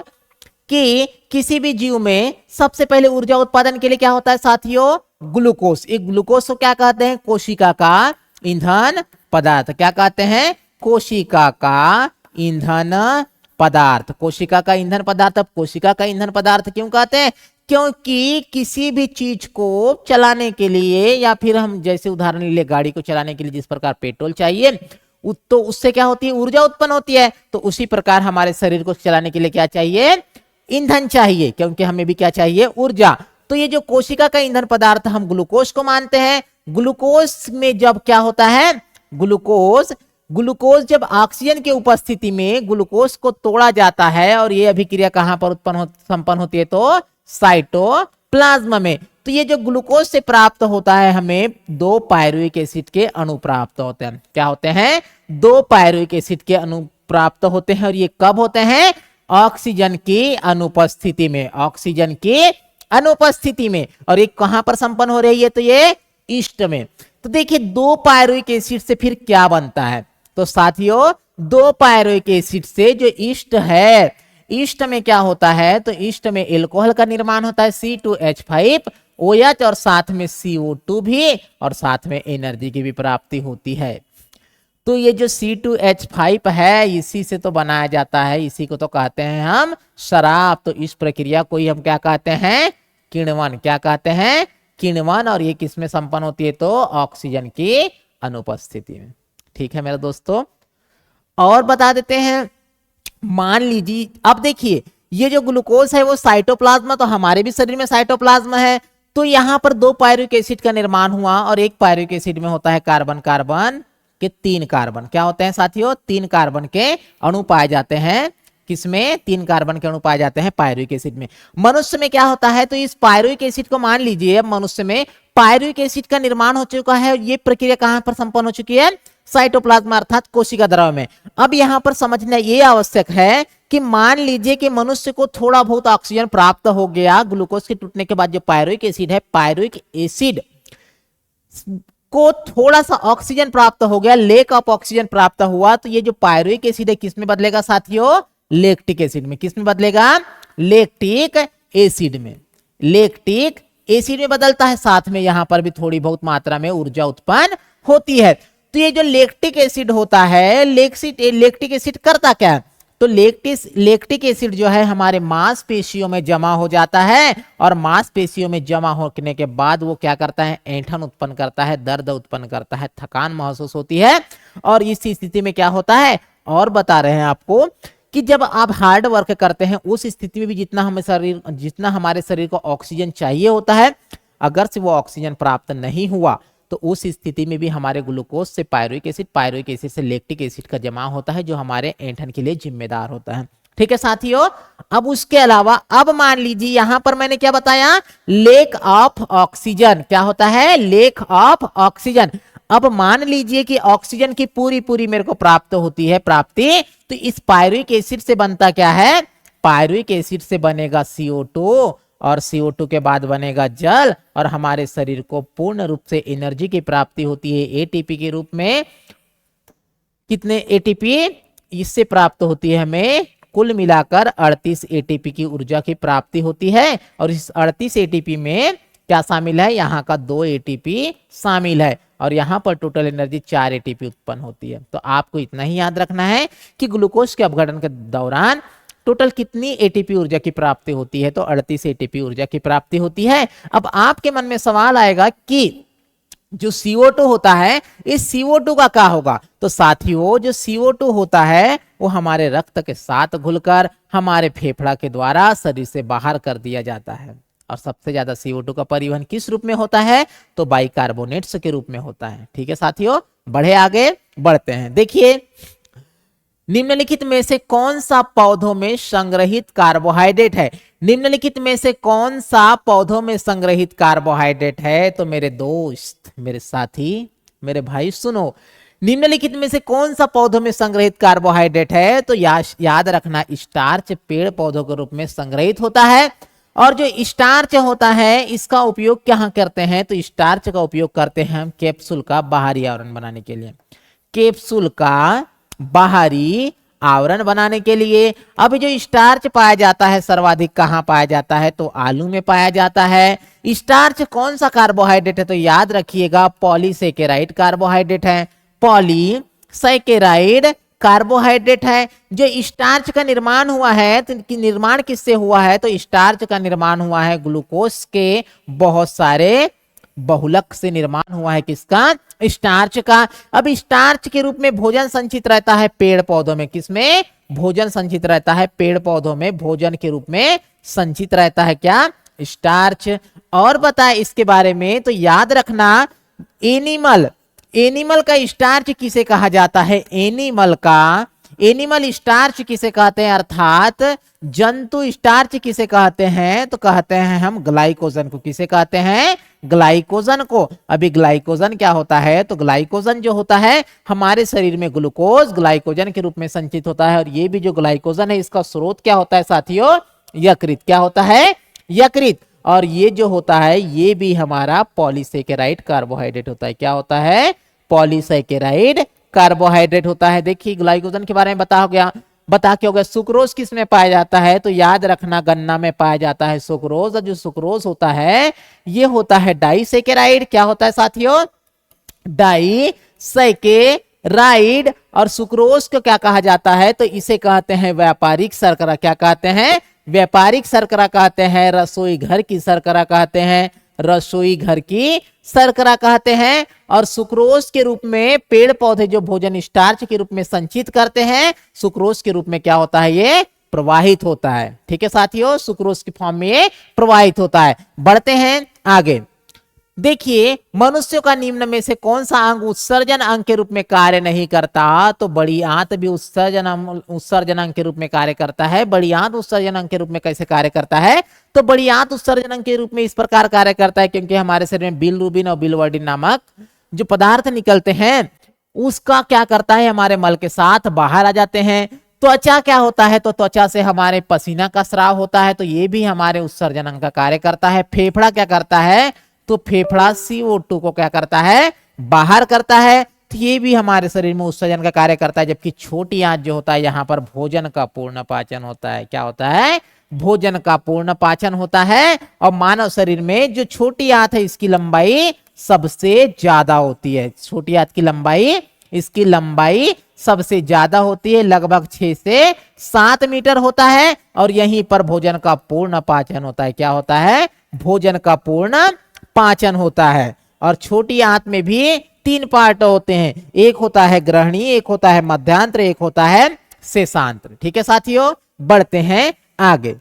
[SPEAKER 1] कि किसी भी जीव में सबसे पहले ऊर्जा उत्पादन के लिए क्या होता है साथियों, ग्लूकोज। एक ग्लूकोज को क्या कहते हैं, कोशिका का ईंधन पदार्थ, क्या कहते हैं, कोशिका का ईंधन पदार्थ, कोशिका का ईंधन पदार्थ। अब कोशिका का ईंधन पदार्थ क्यों कहते हैं, क्योंकि किसी भी चीज को चलाने के लिए, या फिर हम जैसे उदाहरण ले गाड़ी को चलाने के लिए जिस प्रकार पेट्रोल चाहिए, तो उससे क्या होती है, ऊर्जा उत्पन्न होती है। तो उसी प्रकार हमारे शरीर को चलाने के लिए क्या चाहिए, ईंधन चाहिए, क्योंकि हमें भी क्या चाहिए, ऊर्जा। तो ये जो कोशिका का ईंधन पदार्थ हम ग्लूकोज को मानते हैं। ग्लूकोज में जब क्या होता है, ग्लूकोज जब ऑक्सीजन की उपस्थिति में ग्लूकोज को तोड़ा जाता है, और ये अभिक्रिया कहां पर संपन्न होती है, तो साइटोप्लाज्म में। तो ये जो ग्लूकोज से प्राप्त होता है, हमें 2 पायरुविक एसिड के अणु प्राप्त होते हैं। क्या होते हैं, 2 पायरुविक एसिड के अणु प्राप्त होते हैं। और ये कब होते हैं, ऑक्सीजन की अनुपस्थिति में, ऑक्सीजन की अनुपस्थिति में। और ये कहां पर संपन्न हो रही है, तो ये ईस्ट में। तो देखिए 2 पायरुविक एसिड से फिर क्या बनता है, तो साथियों 2 पायरुविक एसिड से जो ईस्ट है, ईस्ट में क्या होता है, तो ईस्ट में एल्कोहल का निर्माण होता है C2H5OH, और साथ में CO2 भी, और साथ में एनर्जी की भी प्राप्ति होती है। तो ये जो C2H5 है, इसी से तो बनाया जाता है, इसी को तो कहते हैं हम शराब। तो इस प्रक्रिया को ही हम क्या कहते हैं, किण्वन। क्या कहते हैं, किण्वन। और ये किस में संपन्न होती है, तो ऑक्सीजन की अनुपस्थिति में। ठीक है मेरे दोस्तों, और बता देते हैं, मान लीजिए अब देखिए ये जो ग्लूकोज है वो साइटोप्लाज्म, तो हमारे भी शरीर में साइटोप्लाज्म है। तो यहां पर 2 पायरुविक एसिड का निर्माण हुआ, और एक पायरुविक एसिड में होता है कार्बन कार्बन के 3 कार्बन। क्या होते हैं साथियों, 3 कार्बन के अणु पाए जाते हैं। किसमें, 3 कार्बन के अणु पाए जाते हैं पायरुविक एसिड में। मनुष्य में क्या होता है, तो इस पायरुविक एसिड को मान लीजिए, मनुष्य में पायरुविक एसिड का निर्माण हो चुका है। ये प्रक्रिया कहां पर संपन्न हो चुकी है, साइटोप्लाज्म अर्थात कोशिका द्रव्य में। अब यहां पर समझना ये आवश्यक है कि मान लीजिए कि मनुष्य को थोड़ा बहुत ऑक्सीजन प्राप्त हो गया ग्लूकोज के टूटने के बाद। जो पायरुविक एसिड है, पायरुविक एसिड को थोड़ा सा ऑक्सीजन प्राप्त हो गया, लेक ऑफ ऑक्सीजन प्राप्त हुआ, तो ये जो पायरुविक एसिड है किस में बदलेगा साथियों, लैक्टिक एसिड में। किस में बदलेगा, लैक्टिक एसिड में। लैक्टिक एसिड में बदलता है, साथ में यहां पर भी थोड़ी बहुत मात्रा में ऊर्जा उत्पन्न होती है। तो ये जो लैक्टिक एसिड होता है, लैक्टिक एसिड करता क्या है, तो लैक्टिक एसिड जो है हमारे मांसपेशियों में जमा हो जाता है, और मांसपेशियों में जमा होने के बाद वो क्या करता है, ऐंठन उत्पन्न करता है, दर्द उत्पन्न करता है, थकान महसूस होती है। और इस स्थिति में क्या होता है, और बता रहे हैं आपको कि जब आप हार्ड वर्क करते हैं उस स्थिति में भी जितना हमारे शरीर को ऑक्सीजन चाहिए होता है, अगर से वो ऑक्सीजन प्राप्त नहीं हुआ, तो उस स्थिति में भी हमारे ग्लूकोज से पायरुविक एसिड से लैक्टिक एसिड का जमा होता है, जो हमारे ऐंठन के लिए जिम्मेदार होता है। ठीक है साथियों, अब उसके अलावा अब मान लीजिए यहां पर मैंने क्या बताया, लेक ऑफ ऑक्सीजन। क्या होता है, लेक ऑफ ऑक्सीजन। अब मान लीजिए कि ऑक्सीजन की पूरी मेरे को प्राप्त होती है, प्राप्ति, तो इस पायरुविक एसिड से बनता क्या है, पायरुविक एसिड से बनेगा CO2, और CO2 के बाद बनेगा जल, और हमारे शरीर को पूर्ण रूप से एनर्जी की प्राप्ति होती है ATP के रूप में। कितने ATP इससे प्राप्त होती है, हमें कुल मिलाकर 38 ATP की ऊर्जा की प्राप्ति होती है। और इस 38 ATP में क्या शामिल है, यहाँ का 2 ATP शामिल है, और यहाँ पर टोटल एनर्जी 4 ATP उत्पन्न होती है। तो आपको इतना ही याद रखना है कि ग्लूकोज के अपघटन के दौरान टोटल कितनी ATP ऊर्जा की प्राप्ति होती है, तो 38 ATP ऊर्जा की प्राप्ति होती है। अब आपके मन में सवाल आएगा कि जो CO2 होता है, इस CO2 का क्या होगा, तो साथियों जो CO2 होता है वो हमारे रक्त के साथ घुलकर हमारे फेफड़ा के द्वारा शरीर से बाहर कर दिया जाता है। और सबसे ज्यादा CO2 का परिवहन किस रूप में होता है, तो बाइकार्बोनेट्स के रूप में होता है। ठीक है साथियों, बढ़े आगे बढ़ते हैं। देखिए निम्नलिखित में से कौन सा पौधों में संग्रहित कार्बोहाइड्रेट है, निम्नलिखित में से कौन सा पौधों में संग्रहित कार्बोहाइड्रेट है, तो मेरे दोस्त, मेरे साथी, मेरे भाई सुनो, निम्नलिखित में से कौन सा पौधों में संग्रहित कार्बोहाइड्रेट है, तो याद रखना स्टार्च पेड़ पौधों के रूप में संग्रहित होता है। और जो स्टार्च होता है इसका उपयोग क्या करते हैं, तो स्टार्च का उपयोग करते हैं हम कैप्सूल का बाहरी आवरण बनाने के लिए, कैप्सूल का बाहरी आवरण बनाने के लिए। अब जो स्टार्च पाया जाता है सर्वाधिक कहां पाया जाता है, तो आलू में पाया जाता है। स्टार्च कौन सा कार्बोहाइड्रेट है, तो याद रखिएगा पॉलीसेकेराइड कार्बोहाइड्रेट है, पॉलीसेकेराइड कार्बोहाइड्रेट है। जो स्टार्च का निर्माण हुआ है, तो निर्माण किससे हुआ है, तो स्टार्च का निर्माण हुआ है ग्लूकोज के बहुत सारे बहुलक से निर्माण हुआ है किसका? स्टार्च का। अब स्टार्च के रूप में भोजन संचित रहता है पेड़ पौधों में, किसमें? भोजन संचित रहता है पेड़ पौधों में, भोजन के रूप में संचित रहता है क्या? स्टार्च। और बताए इसके बारे में तो याद रखना, एनिमल, एनिमल का स्टार्च किसे कहा जाता है? एनिमल का, एनिमल स्टार्च किसे कहते हैं? अर्थात जंतु स्टार्च किसे कहते हैं? तो कहते हैं हम ग्लाइकोजन को। किसे कहते हैं? ग्लाइकोजन को। अभी ग्लाइकोजन क्या होता है? तो ग्लाइकोजन जो होता है हमारे शरीर में ग्लूकोज ग्लाइकोजन के रूप में संचित होता है। और ये भी जो ग्लाइकोजन है इसका स्रोत क्या होता है साथियों? यकृत। क्या होता है? यकृत। और ये जो होता है ये भी हमारा पॉलीसेकेराइड कार्बोहाइड्रेट होता है। क्या होता है? पॉलीसेकेराइड कार्बोहाइड्रेट होता है। देखिए ग्लाइकोजन के बारे में बता के हो गया। सुक्रोज किस में पाया जाता है? तो याद रखना गन्ना में पाया जाता है सुक्रोज। और जो सुक्रोज होता है ये होता है डाइसेकेराइड। क्या होता है साथियों? डाइसेकेराइड। और सुक्रोज को क्या कहा जाता है? तो इसे कहते हैं व्यापारिक शर्करा। क्या कहते हैं? व्यापारिक शर्करा कहते हैं। रसोई घर की शर्करा कहते हैं, रसोई घर की शर्करा कहते हैं। और सुक्रोज के रूप में पेड़ पौधे जो भोजन स्टार्च के रूप में संचित करते हैं, सुक्रोज के रूप में क्या होता है? ये प्रवाहित होता है। ठीक है साथियों, सुक्रोज की फॉर्म में ये प्रवाहित होता है। बढ़ते हैं आगे। देखिए मनुष्यों का निम्न में से कौन सा अंग उत्सर्जन अंग के रूप में कार्य नहीं करता? तो बड़ी आंत भी उत्सर्जन अंग के रूप में कार्य करता है। बड़ी आंत उत्सर्जन अंग के रूप में कैसे कार्य करता है? तो बड़ी आंत उत्सर्जन अंग के रूप में इस प्रकार कार्य करता है क्योंकि हमारे शरीर में बिलरुबिन और बिलवर्डिन नामक जो पदार्थ निकलते हैं उसका क्या करता है? हमारे मल के साथ बाहर आ जाते हैं। त्वचा क्या होता है? तो त्वचा से हमारे पसीना का स्राव होता है, तो ये भी हमारे उत्सर्जन अंग का कार्य करता है। फेफड़ा क्या करता है? तो फेफड़ा CO2 को क्या करता है? बाहर करता है। तो ये भी हमारे शरीर में उत्सर्जन का कार्य करता है। जबकि छोटी आंत जो होता है यहाँ पर भोजन का पूर्ण पाचन होता है। क्या होता है? भोजन का पूर्ण पाचन होता है। और मानव शरीर में जो छोटी आंत है इसकी लंबाई सबसे ज्यादा होती है। छोटी आंत की लंबाई, इसकी लंबाई सबसे ज्यादा होती है, लगभग 6 से 7 मीटर होता है। और यहीं पर भोजन का पूर्ण पाचन होता है। क्या होता है? भोजन का पूर्ण पाचन होता है। और छोटी आंत में भी 3 पार्ट होते हैं, एक होता है ग्रहणी, एक होता है मध्यांत्र, एक होता है शेषांत्र। ठीक है साथियों, बढ़ते हैं आगे।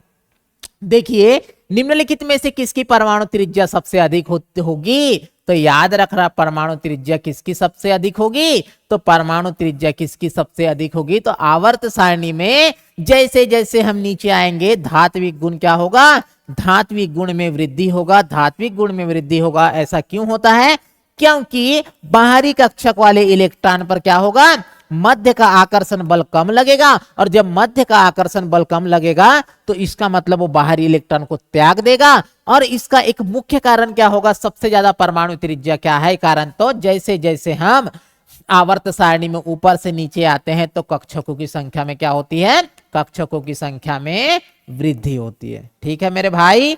[SPEAKER 1] देखिए निम्नलिखित में से किसकी परमाणु त्रिज्या सबसे अधिक होगी? तो याद रखना परमाणु त्रिज्या किसकी सबसे अधिक होगी? तो परमाणु त्रिज्या किसकी सबसे अधिक होगी? तो आवर्त सारणी में जैसे जैसे हम नीचे आएंगे धात्विक गुण क्या होगा? धात्विक गुण में वृद्धि होगा। धात्विक गुण में वृद्धि होगा। ऐसा क्यों होता है? क्योंकि बाहरी कक्षक वाले इलेक्ट्रॉन पर क्या होगा? मध्य का आकर्षण बल कम लगेगा। और जब मध्य का आकर्षण बल कम लगेगा तो इसका मतलब वो बाहरी इलेक्ट्रॉन को त्याग देगा। और इसका एक मुख्य कारण क्या होगा? सबसे ज्यादा परमाणु त्रिज्या क्या है कारण? तो जैसे जैसे हम आवर्त सारणी में ऊपर से नीचे आते हैं तो कक्षकों की संख्या में क्या होती है? कक्षकों की संख्या में वृद्धि होती है। ठीक है मेरे भाई,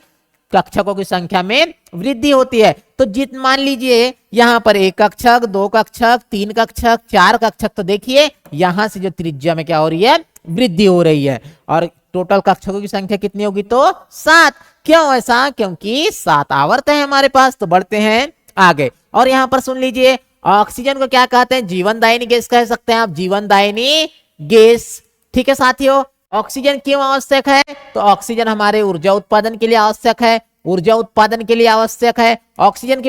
[SPEAKER 1] कक्षकों की संख्या में वृद्धि होती है। तो जित मान लीजिए यहाँ पर 1 कक्षक, 2 कक्षक, 3 कक्षक, 4 कक्षक, तो देखिए यहां से जो त्रिज्या में क्या हो रही है? वृद्धि हो रही है। और टोटल कक्षकों की संख्या कितनी होगी? तो 7। क्यों ऐसा? क्योंकि 7 आवर्त है हमारे पास। तो बढ़ते हैं आगे। और यहाँ पर सुन लीजिए, ऑक्सीजन को क्या कहते हैं? जीवनदायिनी गैस कह सकते हैं आप, जीवनदायिनी गैस। ठीक है साथियों, ऑक्सीजन क्यों आवश्यक है? तो ऑक्सीजन हमारे ऊर्जा उत्पादन के लिए आवश्यक है। ऊर्जा उत्पादन के लिए आवश्यक है। ऑक्सीजन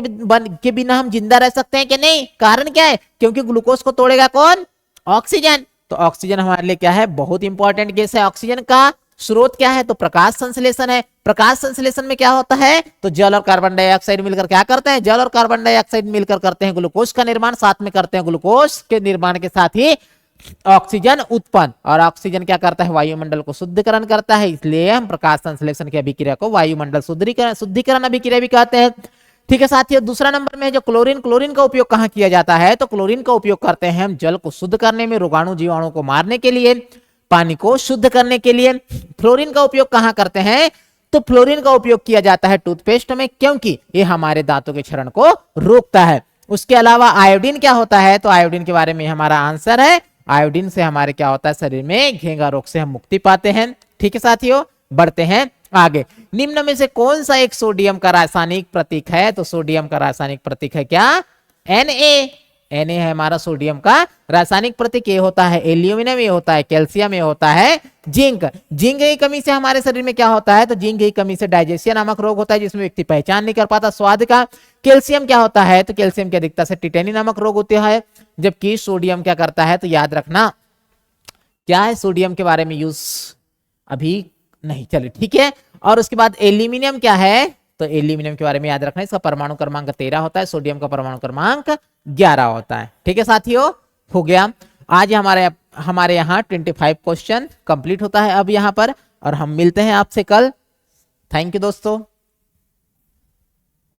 [SPEAKER 1] के बिना हम जिंदा रह सकते हैं कि नहीं? कारण क्या है? क्योंकि ग्लूकोज को तोड़ेगा कौन? ऑक्सीजन। तो ऑक्सीजन हमारे लिए क्या है? बहुत इंपॉर्टेंट गैस है। ऑक्सीजन का स्रोत क्या है? तो प्रकाश संश्लेषण है। प्रकाश संश्लेषण में क्या होता है? तो जल और कार्बन डाइऑक्साइड मिलकर क्या करते हैं? जल और कार्बन डाइऑक्साइड मिलकर करते हैं ग्लूकोज का निर्माण। साथ में करते हैं ग्लूकोज के निर्माण के साथ ही ऑक्सीजन उत्पन्न। और ऑक्सीजन क्या करता है? वायुमंडल को शुद्धिकरण करता है। इसलिए हम प्रकाश संश्लेषण की अभिक्रिया को वायुमंडल शुद्धिकरण अभिक्रिया भी कहते हैं। ठीक है साथियों, दूसरा नंबर में जो क्लोरीन। क्लोरीन का उपयोग कहाँ किया जाता है? तो क्लोरीन का उपयोग करते हैं हम जल को शुद्ध करने में, रोगाणु जीवाणु को मारने के लिए, पानी को शुद्ध करने के लिए। फ्लोरीन का उपयोग कहाँ करते हैं? तो फ्लोरीन का उपयोग किया जाता है टूथपेस्ट में, क्योंकि ये हमारे दांतों के क्षरण को रोकता है। उसके अलावा आयोडीन क्या होता है? तो आयोडीन के बारे में हमारा आंसर है, आयोडीन से हमारे क्या होता है? शरीर में घेंगा रोग से हम मुक्ति पाते हैं। ठीक है साथियों, बढ़ते हैं आगे, निम्न में से कौन सा एक सोडियम का रासायनिक प्रतीक है? तो सोडियम का रासायनिक प्रतीक है क्या? Na। Na है हमारा सोडियम का रासायनिक प्रतीक। ये होता है एल्यूमिनियम, ये होता है कैल्शियम, ये होता है जिंक। जिंक की कमी से हमारे शरीर में क्या होता है? तो जिंक की कमी से डाइजेशन नामक रोग होता है, जिसमें व्यक्ति पहचान नहीं कर पाता स्वाद का। कैल्शियम क्या होता है? तो कैल्शियम की अधिकता से टिटेनी नामक रोग होता है। जबकि सोडियम क्या करता है? तो याद रखना क्या है, सोडियम के बारे में यूज अभी नहीं, चले ठीक है। और उसके बाद एल्यूमिनियम क्या है? तो एल्यूमिनियम के बारे में याद रखना, इसका परमाणु क्रमांक 13 होता है, सोडियम का परमाणु क्रमांक 11 होता है। ठीक है साथियों, हो गया। आज हमारे यहाँ 25 क्वेश्चन कंप्लीट होता है अब यहाँ पर, और हम मिलते हैं आपसे कल। थैंक यू दोस्तों।